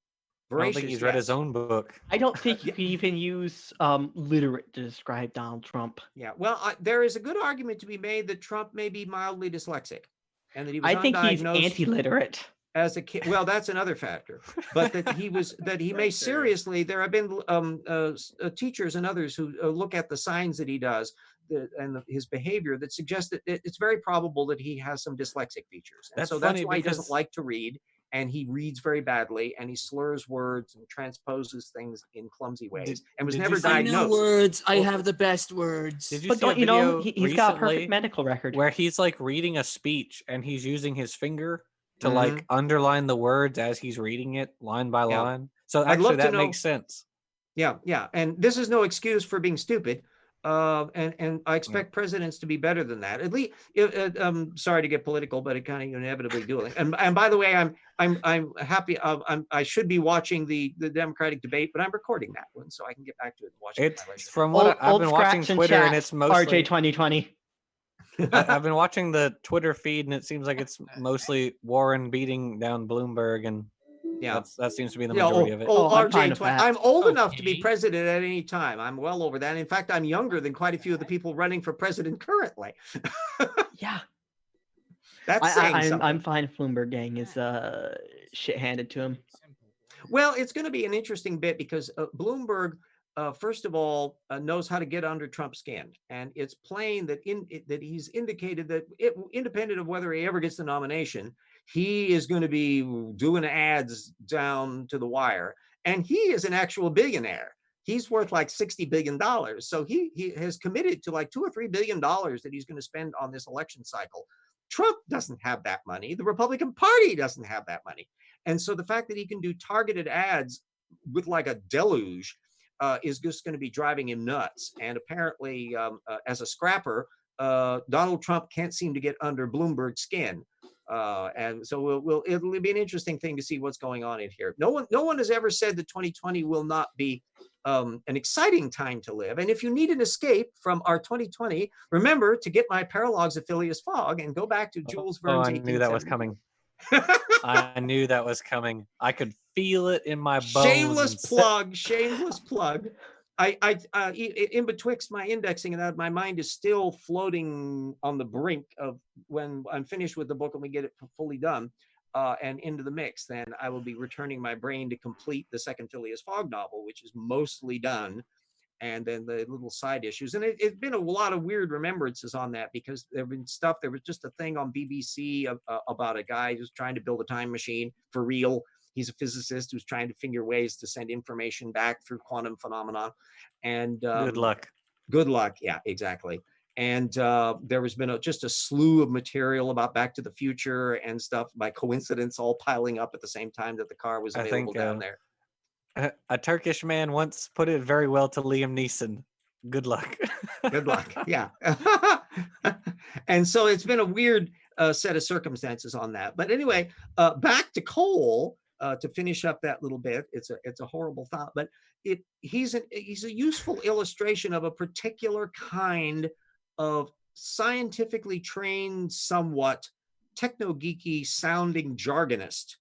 I don't think he's read his own book. I don't think you can even use literate to describe Donald Trump. Yeah, well, there is a good argument to be made that Trump may be mildly dyslexic, and that he was I think he's undiagnosed anti-literate. as a kid. Well, that's another factor, but that he may seriously. There have been teachers and others who look at the signs that he does and his behavior that suggest that it's very probable that he has some dyslexic features. And so that's why he doesn't like to read. And he reads very badly, and he slurs words and transposes things in clumsy ways, and was never diagnosed. I know words. I have the best words. Did you But see a don't you know video he's got a perfect recently medical record? where he's like reading a speech and he's using his finger to like underline the words as he's reading it line by line? So I'd love actually to that know- makes sense. Yeah. And this is no excuse for being stupid, And I expect presidents to be better than that. At least, I'm sorry to get political, but it kind of inevitably do. And by the way, I'm happy. I should be watching the Democratic debate, but I'm recording that one so I can get back to it and watch it. It's from what I've been watching Twitter, and it's mostly RJ 2020. I've been watching the Twitter feed, and it seems like it's mostly Warren beating down Bloomberg, and that seems to be the majority of it. RJ, I'm old enough to be president at any time. I'm well over that. In fact, I'm younger than quite a few of the people running for president currently. Yeah, that's saying something. I'm fine if Bloomberg gang is shit handed to him. Well, it's going to be an interesting bit because Bloomberg, first of all, knows how to get under Trump's skin, and it's plain that that he's indicated that independent of whether he ever gets the nomination, he is going to be doing ads down to the wire, and he is an actual billionaire. He's worth like $60 billion. So he has committed to like $2 or $3 billion that he's going to spend on this election cycle. Trump doesn't have that money. The Republican Party doesn't have that money. And so the fact that he can do targeted ads with like a deluge is just going to be driving him nuts. And apparently, as a scrapper, Donald Trump can't seem to get under Bloomberg's skin. And so it'll be an interesting thing to see what's going on in here. No one has ever said that 2020 will not be an exciting time to live. And if you need an escape from our 2020, remember to get my Paralogs of Phileas Fogg and go back to Jules Verne's. I knew that was coming. I knew that was coming. I could feel it in my bones. Shameless plug. I in betwixt my indexing and that, my mind is still floating on the brink of when I'm finished with the book and we get it fully done and into the mix. Then I will be returning my brain to complete the second Phileas Fogg novel, which is mostly done, and then the little side issues. And it's been a lot of weird remembrances on that because there've been stuff. There was just a thing on BBC about a guy who's trying to build a time machine for real. He's a physicist who's trying to figure ways to send information back through quantum phenomena. And good luck. Yeah, exactly. And there has been just a slew of material about Back to the Future and stuff by coincidence, all piling up at the same time that the car was available down there. A Turkish man once put it very well to Liam Neeson. Good luck. Good luck. Yeah. And so it's been a weird set of circumstances on that. But anyway, back to Kohl. To finish up that little bit, it's a horrible thought, but he's a useful illustration of a particular kind of scientifically trained, somewhat techno-geeky sounding jargonist.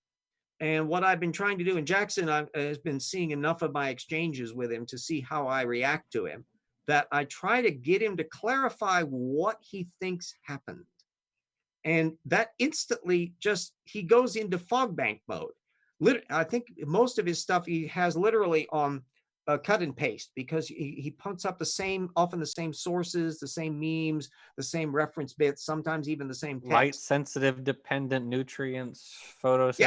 And what I've been trying to do, and Jackson has been seeing enough of my exchanges with him to see how I react to him, that I try to get him to clarify what he thinks happened. And that instantly he goes into fog bank mode. I think most of his stuff he has literally on cut and paste because he puts up often the same sources, the same memes, the same reference bits, sometimes even the same text. Light sensitive dependent nutrients, photosynthesis.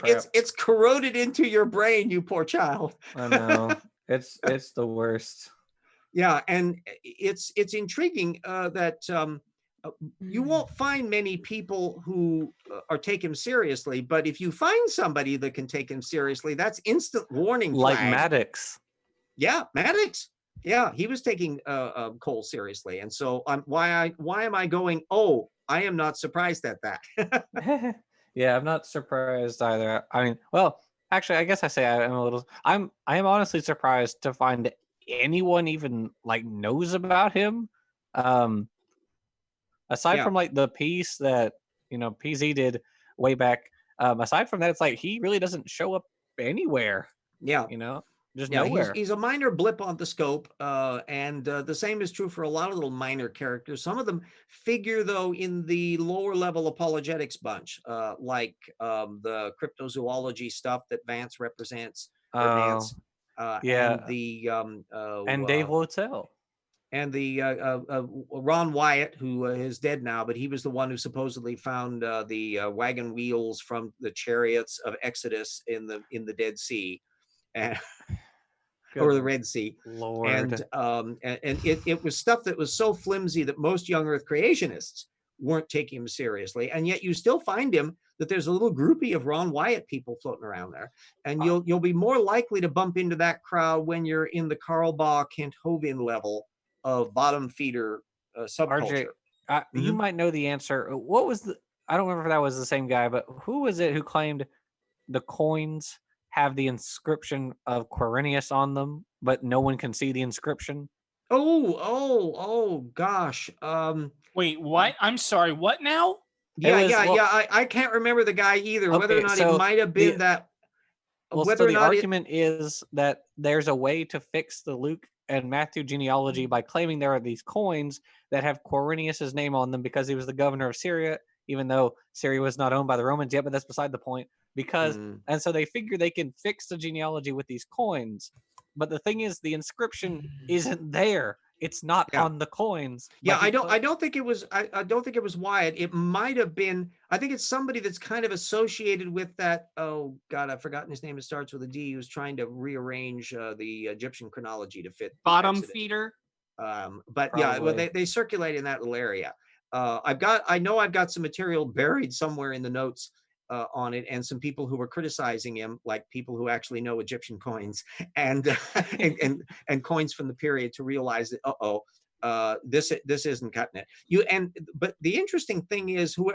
Yeah, it's corroded into your brain, you poor child. I know. It's the worst. Yeah, and it's intriguing that you won't find many people who are taken seriously, but if you find somebody that can take him seriously, that's instant warning flag. Like Maddox. Yeah, Maddox. Yeah, he was taking Kohl seriously, and so why am I going? Oh, I am not surprised at that. Yeah, I'm not surprised either. I mean, well, actually, I guess I say I am honestly surprised to find anyone even like knows about him. Aside from like the piece that PZ did way back, aside from that, it's like he really doesn't show up anywhere. Yeah, just nowhere. He's a minor blip on the scope, and the same is true for a lot of little minor characters. Some of them figure though in the lower level apologetics bunch, like the cryptozoology stuff that Vance represents. Vance, yeah, and the and Dave Littell. And the Ron Wyatt, who is dead now, but he was the one who supposedly found the wagon wheels from the chariots of Exodus in the Dead Sea, or the Red Sea. Lord. And it was stuff that was so flimsy that most young Earth creationists weren't taking him seriously, and yet you still find him that there's a little groupie of Ron Wyatt people floating around there, and you'll be more likely to bump into that crowd when you're in the Karl Baugh, Kent Hovind level of bottom feeder subculture. RJ, you Mhm. might know the answer. What was the? I don't remember if that was the same guy, but who was it who claimed the coins have the inscription of Quirinius on them, but no one can see the inscription? Oh gosh. Wait, what? I'm sorry. What now? It Yeah, was yeah, well. yeah. I can't remember the guy either. Whether or Okay, not it so might have the been that. so Whether or the not it. argument is that there's a way to fix the Luke and Matthew genealogy by claiming there are these coins that have Quirinius's name on them because he was the governor of Syria, even though Syria was not owned by the Romans yet. But that's beside the point. Because Mm. and so they figure they can fix the genealogy with these coins. But the thing is, the inscription isn't there. It's not Yeah. on the coins. Yeah, But he I don't think it was. I don't think it was Wyatt. It might have been. I think it's somebody that's kind of associated with that. Oh God, I've forgotten his name. It starts with a D. Who's trying to rearrange the Egyptian chronology to fit the Bottom Exodus. feeder. But yeah, well, Probably. they circulate in that little area. I know I've got some material buried somewhere in the notes on it, and some people who were criticizing him, like people who actually know Egyptian coins and and coins from the period, to realize that this isn't cutting it. But the interesting thing is, who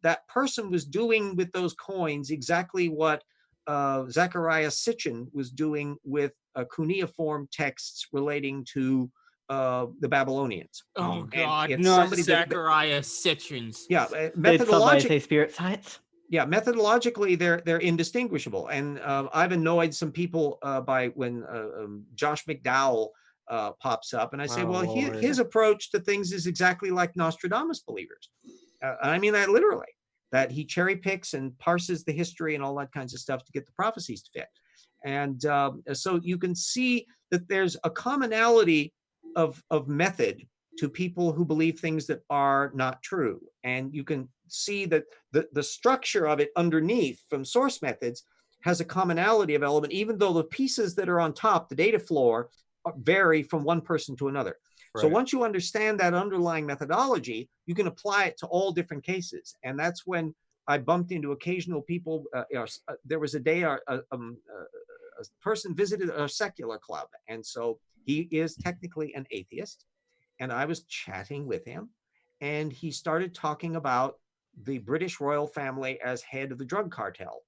that person was doing with those coins exactly what Zechariah Sitchin was doing with cuneiform texts relating to the Babylonians. Oh And God, it's not somebody Zechariah Sitchins. yeah, Did somebody say spirit science? yeah, methodologically they're indistinguishable. And I've annoyed some people by when Josh McDowell pops up, and I say, Oh, well, Lord. his approach to things is exactly like Nostradamus believers. And I mean that literally, that he cherry picks and parses the history and all that kinds of stuff to get the prophecies to fit. And so you can see that there's a commonality of method to people who believe things that are not true. And you can see that the structure of it underneath from source methods has a commonality of element, even though the pieces that are on top, the data floor, vary from one person to another. So Right. once you understand that underlying methodology, you can apply it to all different cases. And that's when I bumped into occasional people. There was a day a person visited a secular club. And so he is technically an atheist. And I was chatting with him, and he started talking about the British royal family as head of the drug cartel.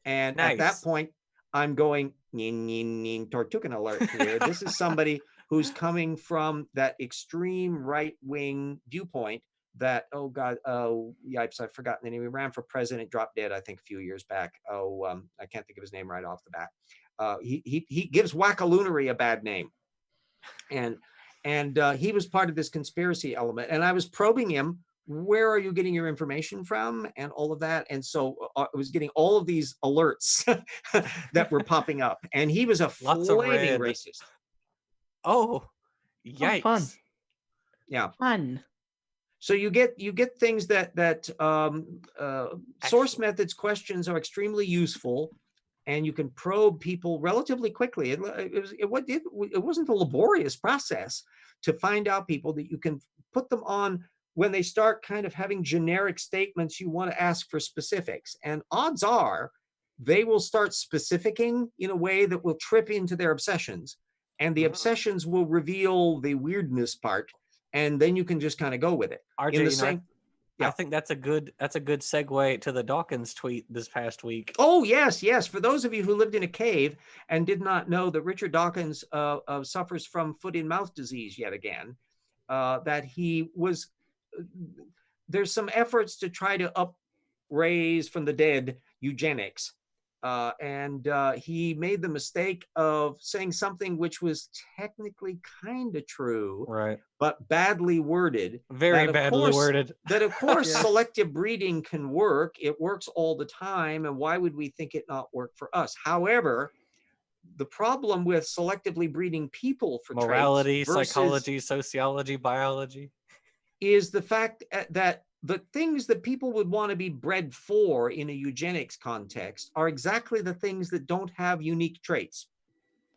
And at that Nice. point, I'm going, Tortugan alert here. This is somebody who's coming from that extreme right-wing viewpoint that, oh God, oh, yipes, I've forgotten the name. He ran for president, dropped dead, I think, a few years back. I can't think of his name right off the bat. He gives Wackaloonery a bad name. And he was part of this conspiracy element. And I was probing him, where are you getting your information from, and all of that. And so I was getting all of these alerts that were popping up. And he was a Lots of flaming red. racist. Oh, yikes. fun. Yeah. Fun. So you get things that source Actually- methods questions are extremely useful, and you can probe people relatively quickly. It wasn't a laborious process to find out people that you can put them on when they start kind of having generic statements. You want to ask for specifics, and odds are they will start specificing in a way that will trip into their obsessions, and the obsessions will reveal the weirdness part, and then you can just kind of go with it. RJ, In the you know, same, I yeah. think that's a good segue to the Dawkins tweet this past week. Oh, yes, yes. For those of you who lived in a cave and did not know that Richard Dawkins suffers from foot and mouth disease yet again, that he was, there's some efforts to try to upraise from the dead eugenics. And he made the mistake of saying something which was technically kind of true, Right. but badly worded. Very badly worded. That of course Yeah. selective breeding can work. It works all the time. And why would we think it not work for us? However, the problem with selectively breeding people for Morality, traits versus psychology, sociology, biology. is the fact that the things that people would want to be bred for in a eugenics context are exactly the things that don't have unique traits.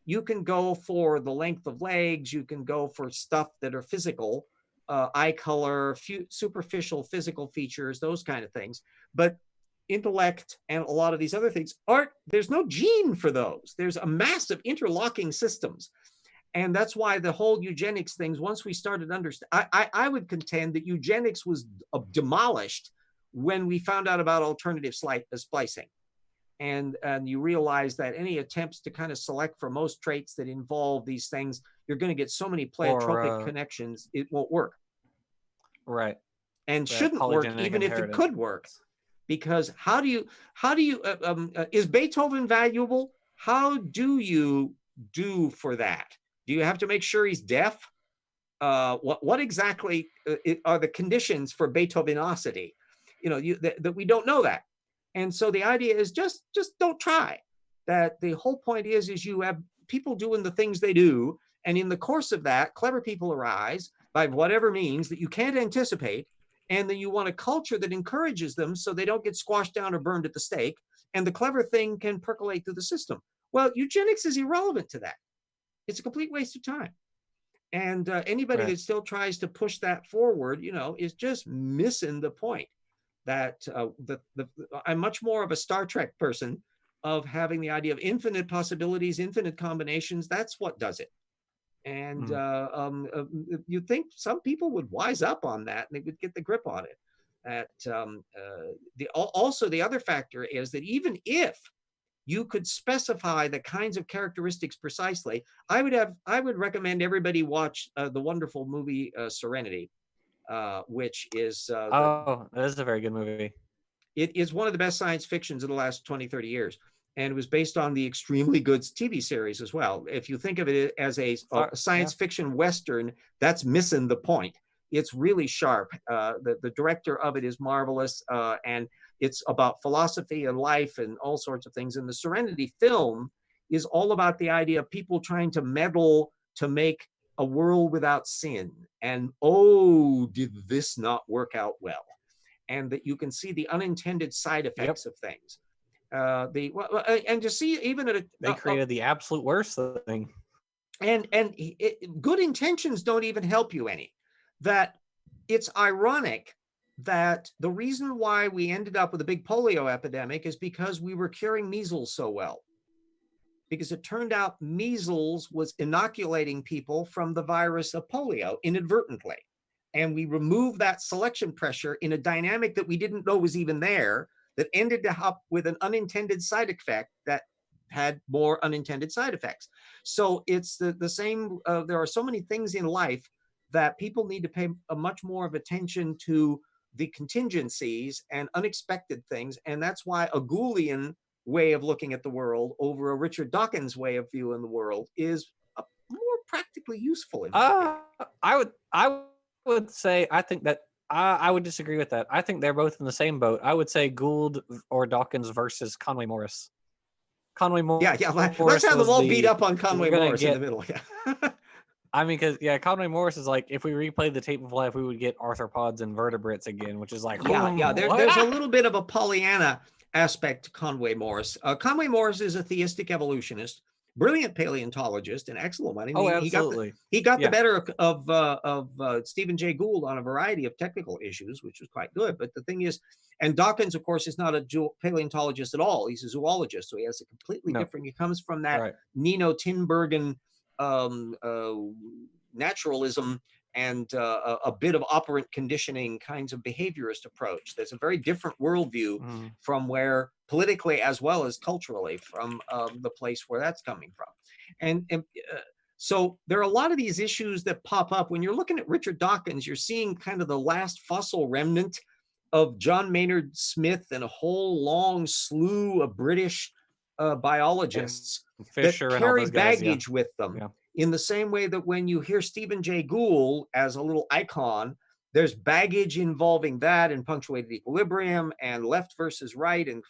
You can go for the length of legs, you can go for stuff that are physical, eye color, superficial physical features, those kind of things. But intellect and a lot of these other things there's no gene for those. There's a massive interlocking systems. And that's why the whole eugenics things, once we started understand, I would contend that eugenics was demolished when we found out about alternative splicing. And you realize that any attempts to kind of select for most traits that involve these things, you're going to get so many pleiotropic connections, it won't work. Right. And That shouldn't work, polygenic even if it inheritance. could work. Because how do you is Beethoven valuable? How do you do for that? Do you have to make sure he's deaf? What exactly are the conditions for Beethovenosity? You know, that we don't know that. And so the idea is just don't try. That the whole point is you have people doing the things they do, and in the course of that, clever people arise by whatever means that you can't anticipate, and then you want a culture that encourages them so they don't get squashed down or burned at the stake, and the clever thing can percolate through the system. Well, eugenics is irrelevant to that. It's a complete waste of time. And anybody that still tries to push that forward, you know, is just missing the point. That I'm much more of a Star Trek person, of having the idea of infinite possibilities, infinite combinations. That's what does it. And you think some people would wise up on that and they would get the grip on it. That also the other factor is that even if you could specify the kinds of characteristics precisely, I would recommend everybody watch the wonderful movie Serenity, which is that is a very good movie. It is one of the best science fictions of the last 20, 30 years. And it was based on the extremely good TV series as well. If you think of it as a science fiction Western, that's missing the point. It's really sharp. The director of it is marvelous. And it's about philosophy and life and all sorts of things. And the Serenity film is all about the idea of people trying to meddle to make a world without sin. And oh, did this not work out well? And that you can see the unintended side effects of things. And to see even at they created the absolute worst thing. And good intentions don't even help you any. That it's ironic that the reason why we ended up with a big polio epidemic is because we were curing measles so well. Because it turned out measles was inoculating people from the virus of polio inadvertently. And we removed that selection pressure in a dynamic that we didn't know was even there, that ended up with an unintended side effect that had more unintended side effects. So it's the same. There are so many things in life that people need to pay a much more of attention to the contingencies and unexpected things. And that's why a Gouldian way of looking at the world over a Richard Dawkins way of viewing the world is a more practically useful. I would say, I think that I would disagree with that. I think they're both in the same boat. I would say Gould or Dawkins versus Conway Morris. Conway Morris. Yeah. Let's have them all beat up on Conway Morris in the middle. Yeah. I mean, because Conway Morris is like, if we replay the tape of life, we would get arthropods and vertebrates again, which is like, there's a little bit of a Pollyanna aspect to Conway Morris. Conway Morris is a theistic evolutionist, brilliant paleontologist, and excellent one. I mean, absolutely. He got the better of Stephen Jay Gould on a variety of technical issues, which was quite good. But the thing is, and Dawkins, of course, is not a paleontologist at all. He's a zoologist, so he has a completely different. He comes from that Nino Tinbergen naturalism and a bit of operant conditioning kinds of behaviorist approach. There's a very different worldview from where politically as well as culturally from the place where that's coming from. And so there are a lot of these issues that pop up. When you're looking at Richard Dawkins, you're seeing kind of the last fossil remnant of John Maynard Smith and a whole long slew of British biologists that carry baggage with them. Yeah. In the same way that when you hear Stephen Jay Gould as a little icon, there's baggage involving that and punctuated equilibrium and left versus right and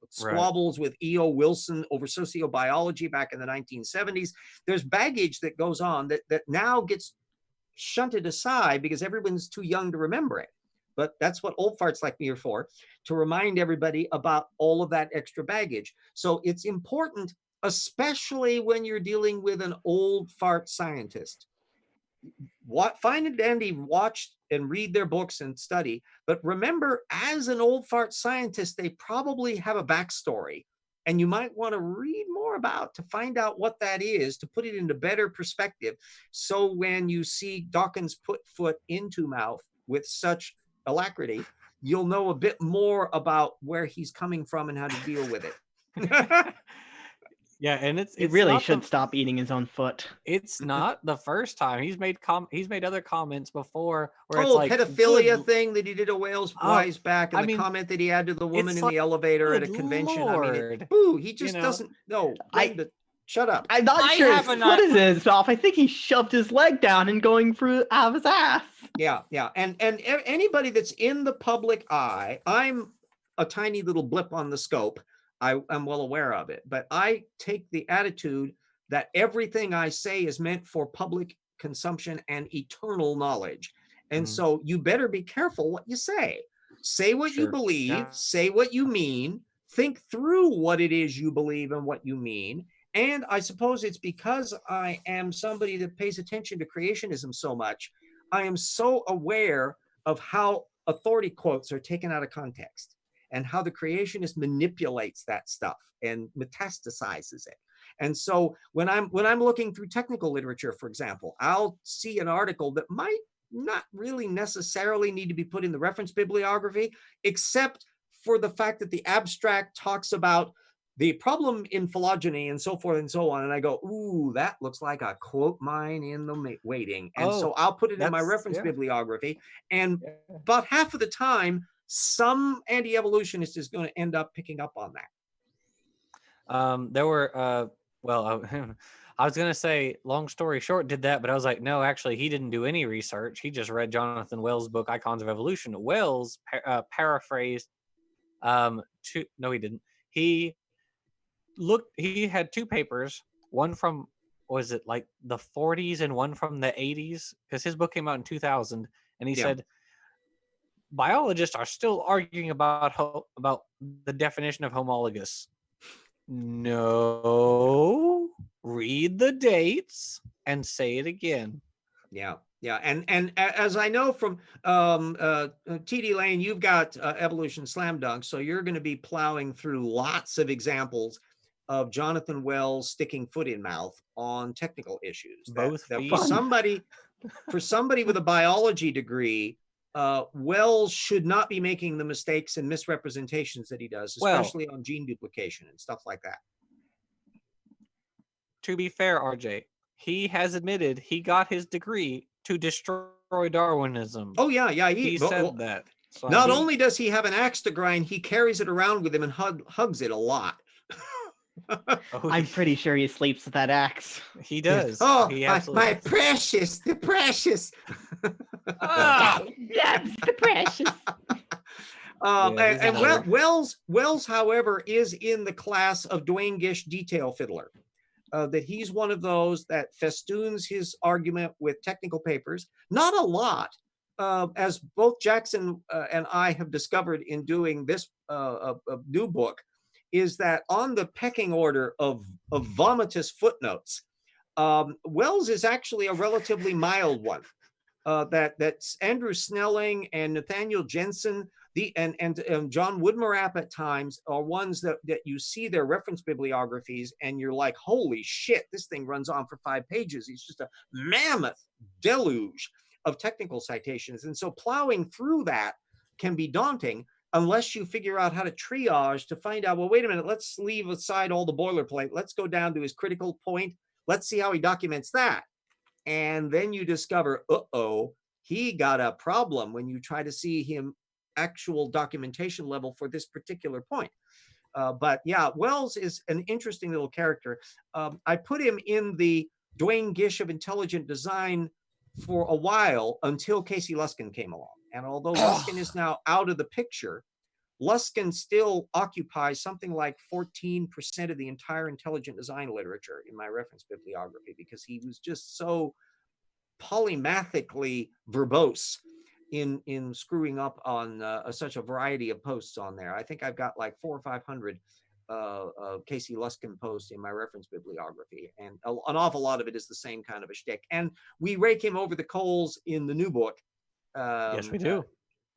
squabbles with E.O. Wilson over sociobiology back in the 1970s. There's baggage that goes on that now gets shunted aside because everyone's too young to remember it. But that's what old farts like me are for, to remind everybody about all of that extra baggage. So it's important, especially when you're dealing with an old fart scientist. Find it dandy, watch and read their books and study. But remember, as an old fart scientist, they probably have a backstory and you might want to read more about to find out what that is, to put it into better perspective. So when you see Dawkins put foot into mouth with such alacrity, you'll know a bit more about where he's coming from and how to deal with it. Yeah, and He it's really not should the, stop eating his own foot. it's not the first time he's made other comments before where it's Oh, like pedophilia good, thing that he did a while back, and I the mean, comment that he had to the woman it's in the like, elevator at a good convention. I mean, Lord, boo, he you just know. doesn't. No, I- Linda, shut up. I'm not I sure his have a foot not- is in his mouth. I think he shoved his leg down and going through out of his ass. Yeah, and anybody that's in the public eye, I'm a tiny little blip on the scope. I'm well aware of it, but I take the attitude that everything I say is meant for public consumption and eternal knowledge. And so you better be careful what you say. Say what you Sure. believe, Yeah. say what you mean, think through what it is you believe and what you mean. And I suppose it's because I am somebody that pays attention to creationism so much. I am so aware of how authority quotes are taken out of context and how the creationist manipulates that stuff and metastasizes it. And so when I'm looking through technical literature, for example, I'll see an article that might not really necessarily need to be put in the reference bibliography, except for the fact that the abstract talks about the problem in phylogeny and so forth and so on. And I go, ooh, that looks like a quote mine in the waiting. And so I'll put it in my reference bibliography. And about half of the time, some anti-evolutionist is going to end up picking up on that. There were, well, I was going to say, long story short, did that, but I was like, no, actually, he didn't do any research. He just read Jonathan Wells' book, Icons of Evolution. Wells paraphrased, no, he didn't. He had two papers, one from, was it like the 40s and one from the 80s? Because his book came out in 2000, and he said, biologists are still arguing about the definition of homologous. No, read the dates and say it again. Yeah. And as I know from TD Lane, you've got Evolution Slam Dunk, so you're going to be plowing through lots of examples of Jonathan Wells sticking foot in mouth on technical issues. Both that feet. for somebody with a biology degree, Wells should not be making the mistakes and misrepresentations that he does, especially on gene duplication and stuff like that. To be fair, RJ, he has admitted he got his degree to destroy Darwinism. Oh, yeah. He said that. So not only does he have an axe to grind, he carries it around with him and hugs it a lot. I'm pretty sure he sleeps with that axe. He does. Oh, he my precious, the precious. Yes, the precious. Wells, however, is in the class of Dwayne Gish detail fiddler. That he's one of those that festoons his argument with technical papers. Not a lot, as both Jackson and I have discovered in doing this new book, is that on the pecking order of vomitous footnotes, Wells is actually a relatively mild one. That's Andrew Snelling and Nathaniel Jensen, and John Woodmarapp at times are ones that you see their reference bibliographies and you're like, holy shit, this thing runs on for 5 pages. It's just a mammoth deluge of technical citations. And so plowing through that can be daunting unless you figure out how to triage to find out, well, wait a minute, let's leave aside all the boilerplate. Let's go down to his critical point. Let's see how he documents that. And then you discover, he got a problem when you try to see him actual documentation level for this particular point. But yeah, Wells is an interesting little character. I put him in the Dwayne Gish of intelligent design for a while until Casey Luskin came along. And although Luskin is now out of the picture, Luskin still occupies something like 14% of the entire intelligent design literature in my reference bibliography, because he was just so polymathically verbose in screwing up on such a variety of posts on there. I think I've got like 400 or 500 Casey Luskin posts in my reference bibliography, and an awful lot of it is the same kind of a shtick. And we rake him over the coals in the new book. Yes, we do.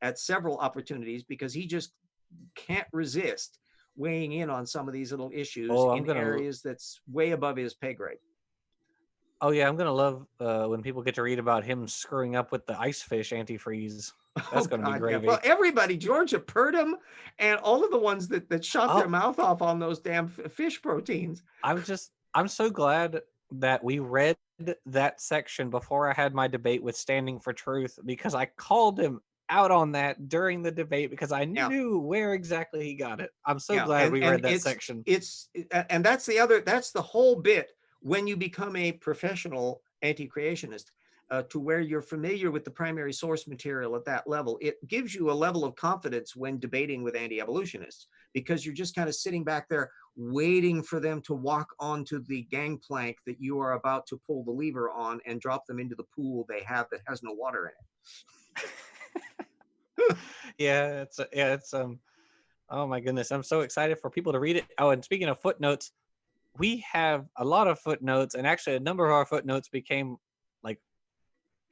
At several opportunities, because he just can't resist weighing in on some of these little issues Oh, I'm in gonna. areas that's way above his pay grade. Oh yeah, I'm gonna love when people get to read about him screwing up with the ice fish antifreeze. That's gonna be Yeah. gravy. Well, everybody, Georgia Purdom, and all of the ones that shot their Oh, mouth off on those damn fish proteins. I'm so glad that we read that section before I had my debate with Standing for Truth, because I called him out on that during the debate because I Yeah. knew where exactly he got it. I'm so Yeah, glad we and read that it's section. and that's the whole bit when you become a professional anti-creationist, to where you're familiar with the primary source material at that level. It gives you a level of confidence when debating with anti-evolutionists, because you're just kind of sitting back there waiting for them to walk onto the gangplank that you are about to pull the lever on and drop them into the pool they have that has no water in it. Yeah, it's oh my goodness, I'm so excited for people to read it. Oh, and speaking of footnotes, we have a lot of footnotes, and actually a number of our footnotes became like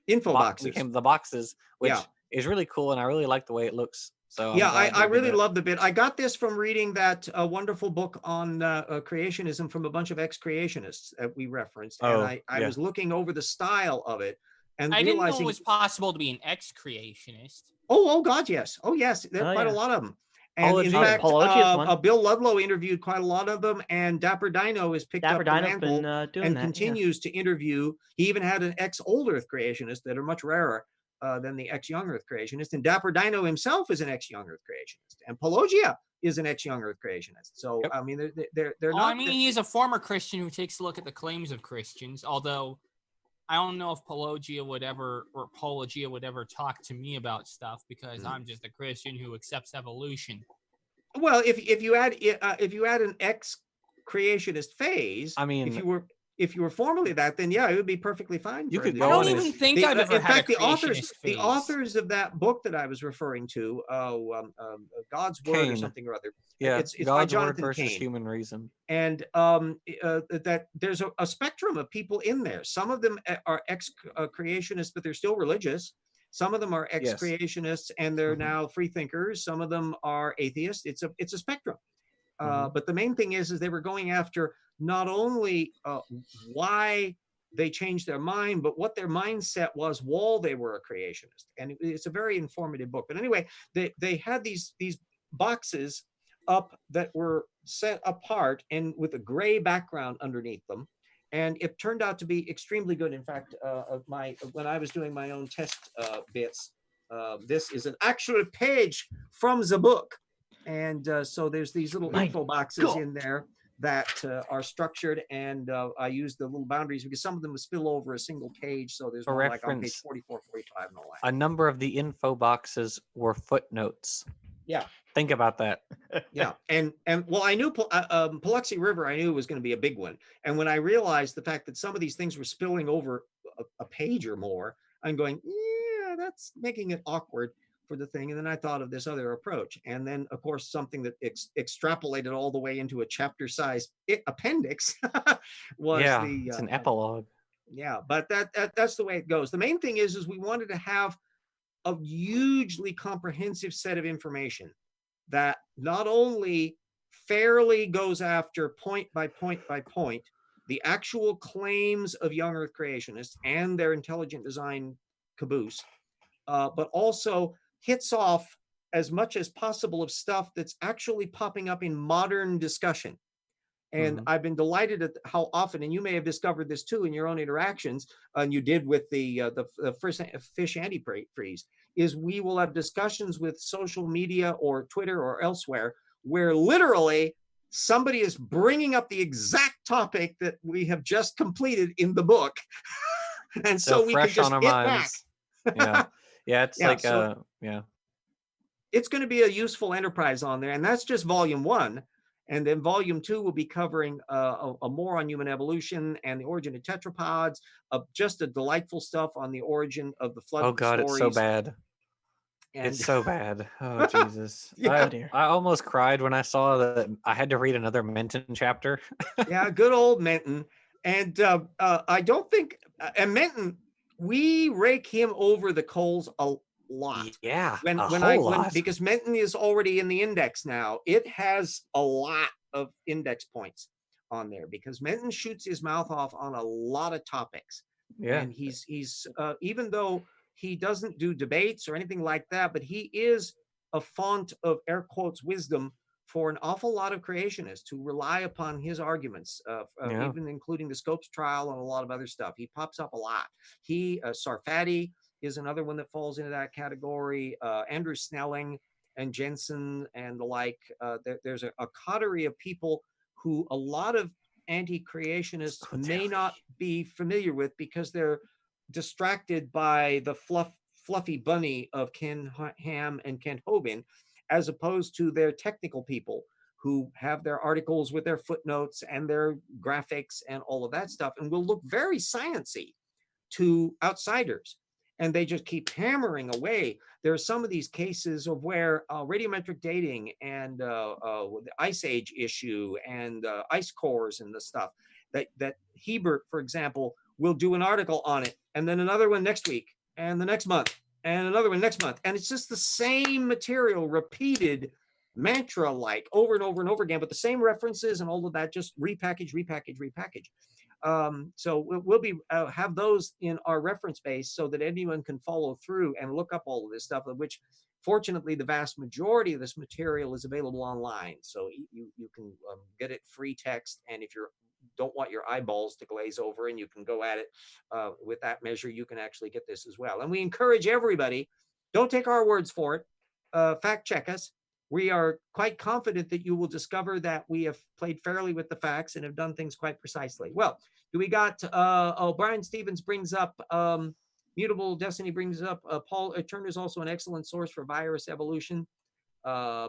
Info boxes. became the boxes, which Yeah. is really cool, and I really like the way it looks. So Yeah, I'm glad I they did really that. love the bit. I got this from reading that wonderful book on creationism from a bunch of ex-creationists that we referenced. And Oh, I yeah. was looking over the style of it and I didn't know realizing, it was possible to be an ex-creationist. oh God, yes. Oh, yes. There are Oh, quite a yeah. lot of them. And in Apologia. fact, Apologia's one. Bill Ludlow interviewed quite a lot of them, and Dapper Dino has picked Dapper up the Dino's mantle been doing and that. continues to interview. He even had an ex-old Earth creationist that are much rarer than the ex-young Earth creationist. And Dapper Dino himself is an ex-young Earth creationist, and Pelagia is an ex-young Earth creationist. So Yep. I mean, they're Oh, not. I mean, he is a former Christian who takes a look at the claims of Christians, although I don't know if Apologia would ever talk to me about stuff, because I'm just a Christian who accepts evolution. Well, if you add an ex-creationist phase, I mean, if you were formerly that, then yeah, it would be perfectly fine. You for could him to go I do don't on that. even think The- I've ever in had fact, a creationist phase. the authors of that book that I was referring to, God's Word or Cain. something or other. Yeah, it's by God's word Jonathan versus Cain. human reason. And that there's a spectrum of people in there. Some of them are ex-creationists, but they're still religious. Some of them are Yes. ex-creationists and they're Mhm. now free thinkers. Some of them are atheists. It's a spectrum. Mhm. But the main thing is they were going after not only why they changed their mind, but what their mindset was while they were a creationist. And it's a very informative book. But anyway, they had these boxes up that were set apart and with a gray background underneath them. And it turned out to be extremely good. In fact, when I was doing my own test bits, this is an actual page from the book. And so there's these little My info boxes God. in there that are structured, and I use the little boundaries because some of them will spill over a single page. So there's For one like on page reference, 44, 45, and all that. a number of the info boxes were footnotes. Yeah. Think about that. Yeah, and well, I knew Paluxy River. I knew was going to be a big one, and when I realized the fact that some of these things were spilling over a page or more, I'm going, yeah, that's making it awkward for the thing. And then I thought of this other approach, and then of course something that extrapolated all the way into a chapter-size appendix was Yeah, the it's an epilogue. yeah. But that's the way it goes. The main thing is we wanted to have a hugely comprehensive set of information that not only fairly goes after point by point by point the actual claims of young Earth creationists and their intelligent design caboose, but also hits off as much as possible of stuff that's actually popping up in modern discussion. And Mhm. I've been delighted at how often, and you may have discovered this too in your own interactions, and you did with the first fish antifreeze, is we will have discussions with social media or Twitter or elsewhere where literally somebody is bringing up the exact topic that we have just completed in the book. And so we can fresh just on our hit back. minds. Yeah. Yeah, it's Yeah, like so yeah. it's going to be a useful enterprise on there. And that's just volume 1. And then volume 2 will be covering a more on human evolution and the origin of tetrapods, just a delightful stuff on the origin of the flood Oh God, stories. it's so bad. And It's so bad. Oh Jesus. Yeah. Oh, dear. I almost cried when I saw that I had to read another Menton chapter. yeah, good old Menton. And I don't think, and Menton, we rake him over the coals a lot. Yeah, When a when whole lot. because Menton is already in the index now, it has a lot of index points on there because Menton shoots his mouth off on a lot of topics. Yeah. And he's even though he doesn't do debates or anything like that, but he is a font of air quotes wisdom for an awful lot of creationists who rely upon his arguments, Yeah. even including the Scopes trial and a lot of other stuff. He pops up a lot. Sarfati is another one that falls into that category. Andrew Snelling and Jensen and the like. There's a coterie of people who a lot of anti-creationists may not be familiar with because they're distracted by the fluffy bunny of Ken Ham and Kent Hovind, as opposed to their technical people who have their articles with their footnotes and their graphics and all of that stuff and will look very sciencey to outsiders. And they just keep hammering away. There are some of these cases of where radiometric dating and the Ice Age issue and ice cores and the stuff that Hebert, for example, will do an article on it, and then another one next week, and the next month, and another one next month. And it's just the same material repeated mantra-like over and over and over again, but the same references and all of that, just repackage. So we'll be have those in our reference base so that anyone can follow through and look up all of this stuff, of which fortunately the vast majority of this material is available online. So you can get it free text, and if you don't want your eyeballs to glaze over and you can go at it with that measure, you can actually get this as well. And we encourage everybody, don't take our words for it, fact check us. We are quite confident that you will discover that we have played fairly with the facts and have done things quite precisely. Well, do we got, Brian Stevens brings up, Mutable Destiny brings up, Paul Turner is also an excellent source for virus evolution. I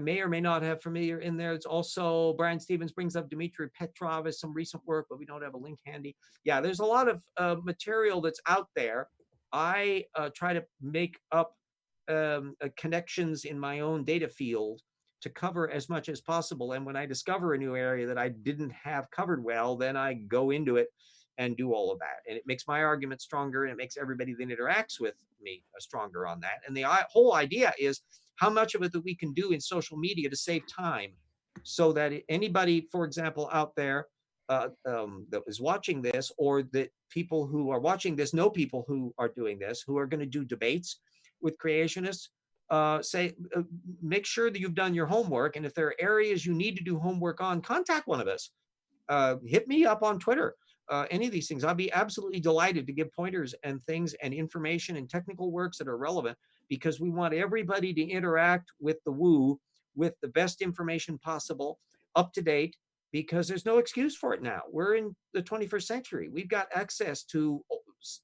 may or may not have familiar in there. It's also, Brian Stevens brings up Dmitry Petrov as some recent work, but we don't have a link handy. Yeah, there's a lot of material that's out there. I try to make up connections in my own data field to cover as much as possible. And when I discover a new area that I didn't have covered well, then I go into it and do all of that. And it makes my argument stronger, and it makes everybody that interacts with me stronger on that. And the whole idea is how much of it that we can do in social media to save time, so that anybody, for example, out there that is watching this, or that people who are watching this know people who are doing this, who are going to do debates with creationists, make sure that you've done your homework. And if there are areas you need to do homework on, contact one of us. Hit me up on Twitter. Any of these things, I'd be absolutely delighted to give pointers and things and information and technical works that are relevant, because we want everybody to interact with the woo with the best information possible, up to date, because there's no excuse for it now. We're in the 21st century. We've got access to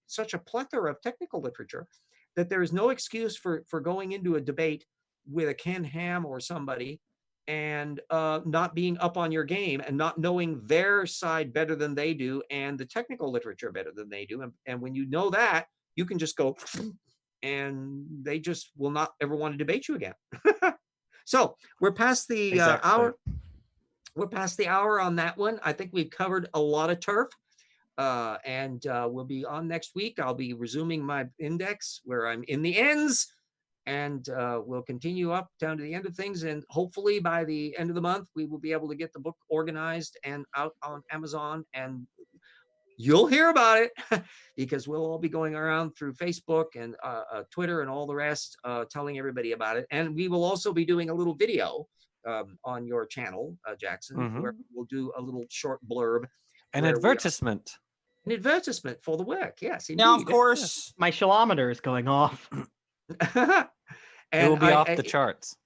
such a plethora of technical literature that there is no excuse for going into a debate with a Ken Ham or somebody and not being up on your game and not knowing their side better than they do and the technical literature better than they do. And when you know that, you can just go, and they just will not ever want to debate you again. So we're past the hour. We're past the hour on that one. I think we've covered a lot of turf. And we'll be on next week. I'll be resuming my index where I'm in the ends, and we'll continue up down to the end of things. And hopefully by the end of the month, we will be able to get the book organized and out on Amazon, and you'll hear about it because we'll all be going around through Facebook and Twitter and all the rest, telling everybody about it. And we will also be doing a little video on your channel, Jackson, where we'll do a little short blurb. An advertisement. An advertisement for the work, yes. Indeed. Now, of course, my kilometer is going off. And it will be off the charts.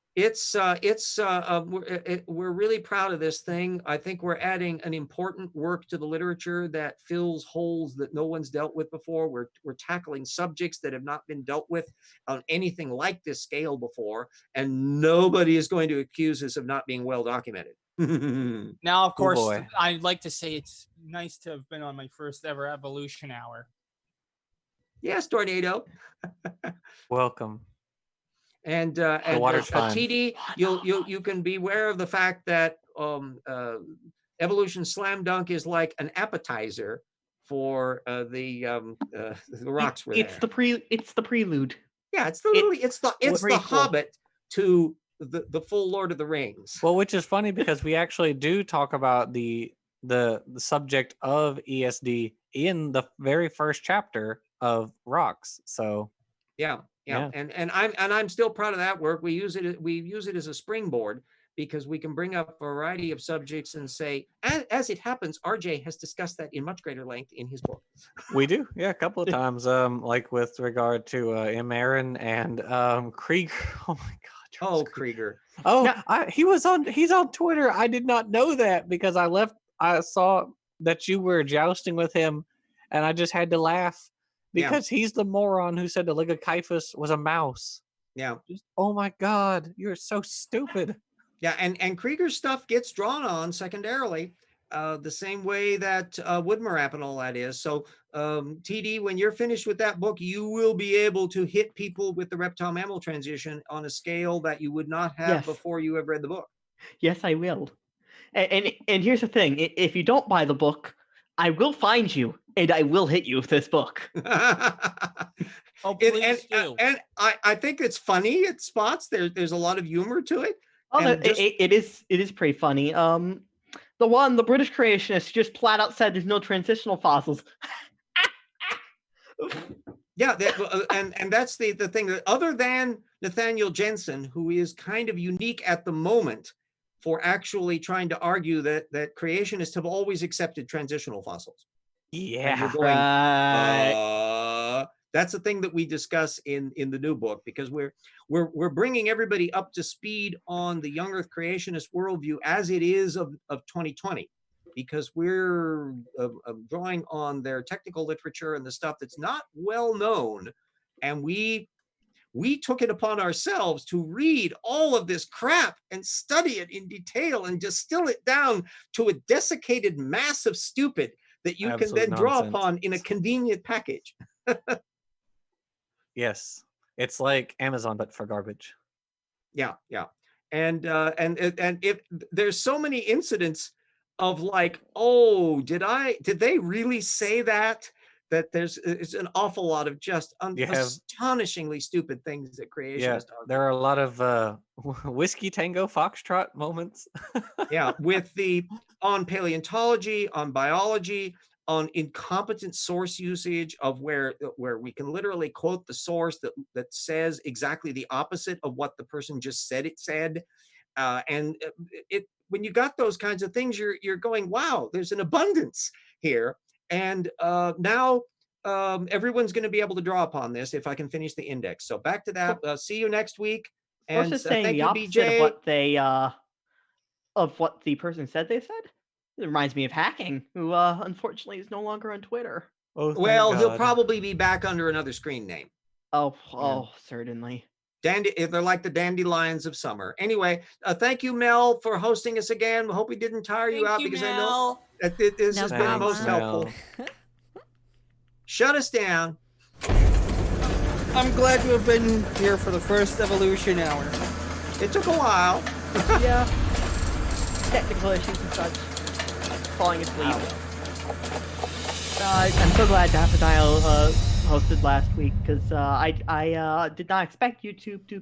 We're really proud of this thing. I think we're adding an important work to the literature that fills holes that no one's dealt with before. We're tackling subjects that have not been dealt with on anything like this scale before, and nobody is going to accuse us of not being well documented. Now, of course, boy. I'd like to say it's nice to have been on my first ever evolution hour. Yes, Tornado. Welcome. And water's fine. TD, you can beware of the fact that Evolution Slam Dunk is like an appetizer for the rocks were It's there. it's the prelude. Yeah, it's the prequel. Hobbit to the full Lord of the Rings. Well, which is funny because we actually do talk about the subject of ESD in the very first chapter of Rocks. So Yeah. Yeah. And I'm still proud of that work. We use it as a springboard because we can bring up a variety of subjects and say, as it happens, RJ has discussed that in much greater length in his book. we do, yeah, a couple of times. Like with regard to M. Aaron and Krieger. Oh my God, Charles Oh, Krieger. Krieger. Oh, Now- he's on Twitter. I did not know that because I saw that you were jousting with him, and I just had to laugh Yeah. because he's the moron who said the Ligocyphus was a mouse. Yeah. Just, oh my God, you're so stupid. Yeah, and Krieger's stuff gets drawn on secondarily, the same way that Woodmorap and all that is. So, TD, when you're finished with that book, you will be able to hit people with the reptile mammal transition on a scale that you would not have Yes. before you have read the book. Yes, I will. And here's the thing: if you don't buy the book, I will find you and I will hit you with this book. Oh, please do. And I think it's funny at spots. There's a lot of humor to it. Oh, And just- it is pretty funny. The British creationist just flat out said there's no transitional fossils. Yeah, and that's the thing that other than Nathaniel Jensen, who is kind of unique at the moment for actually trying to argue that creationists have always accepted transitional fossils. And Yeah. you're going, Right. that's the thing that we discuss in the new book, because we're bringing everybody up to speed on the young Earth creationist worldview as it is of 2020, because we're drawing on their technical literature and the stuff that's not well known, and we took it upon ourselves to read all of this crap and study it in detail and distill it down to a desiccated mass of stupid that you Absolute can then draw nonsense. upon in a convenient package. Yes. It's like Amazon, but for garbage. Yeah. And if there's so many incidents of like, oh, did they really say that? That it's an awful lot of just astonishingly stupid things that creationists Yeah, are. there are a lot of whiskey tango foxtrot moments. Yeah, with on paleontology, on biology, on incompetent source usage of where we can literally quote the source that says exactly the opposite of what the person just said it said. And when you got those kinds of things, you're going, wow, there's an abundance here. And now everyone's going to be able to draw upon this if I can finish the index. So back to that. See you next week. And Sources saying thank the you, opposite BJ. of what the person said they said. It reminds me of Hacking, who unfortunately is no longer on Twitter. Oh, thank Well, he'll God. probably be back under another screen name. Oh, certainly. They're like the dandelions of summer. Anyway, thank you, Mel, for hosting us again. Hope we didn't tire you out, because I know that this No has been the most problem. helpful. Shut us down. I'm glad to have been here for the first evolution hour. It took a while. Yeah. Technical issues and such. Falling asleep. I'm so glad to have the dial hosted last week, because I did not expect YouTube to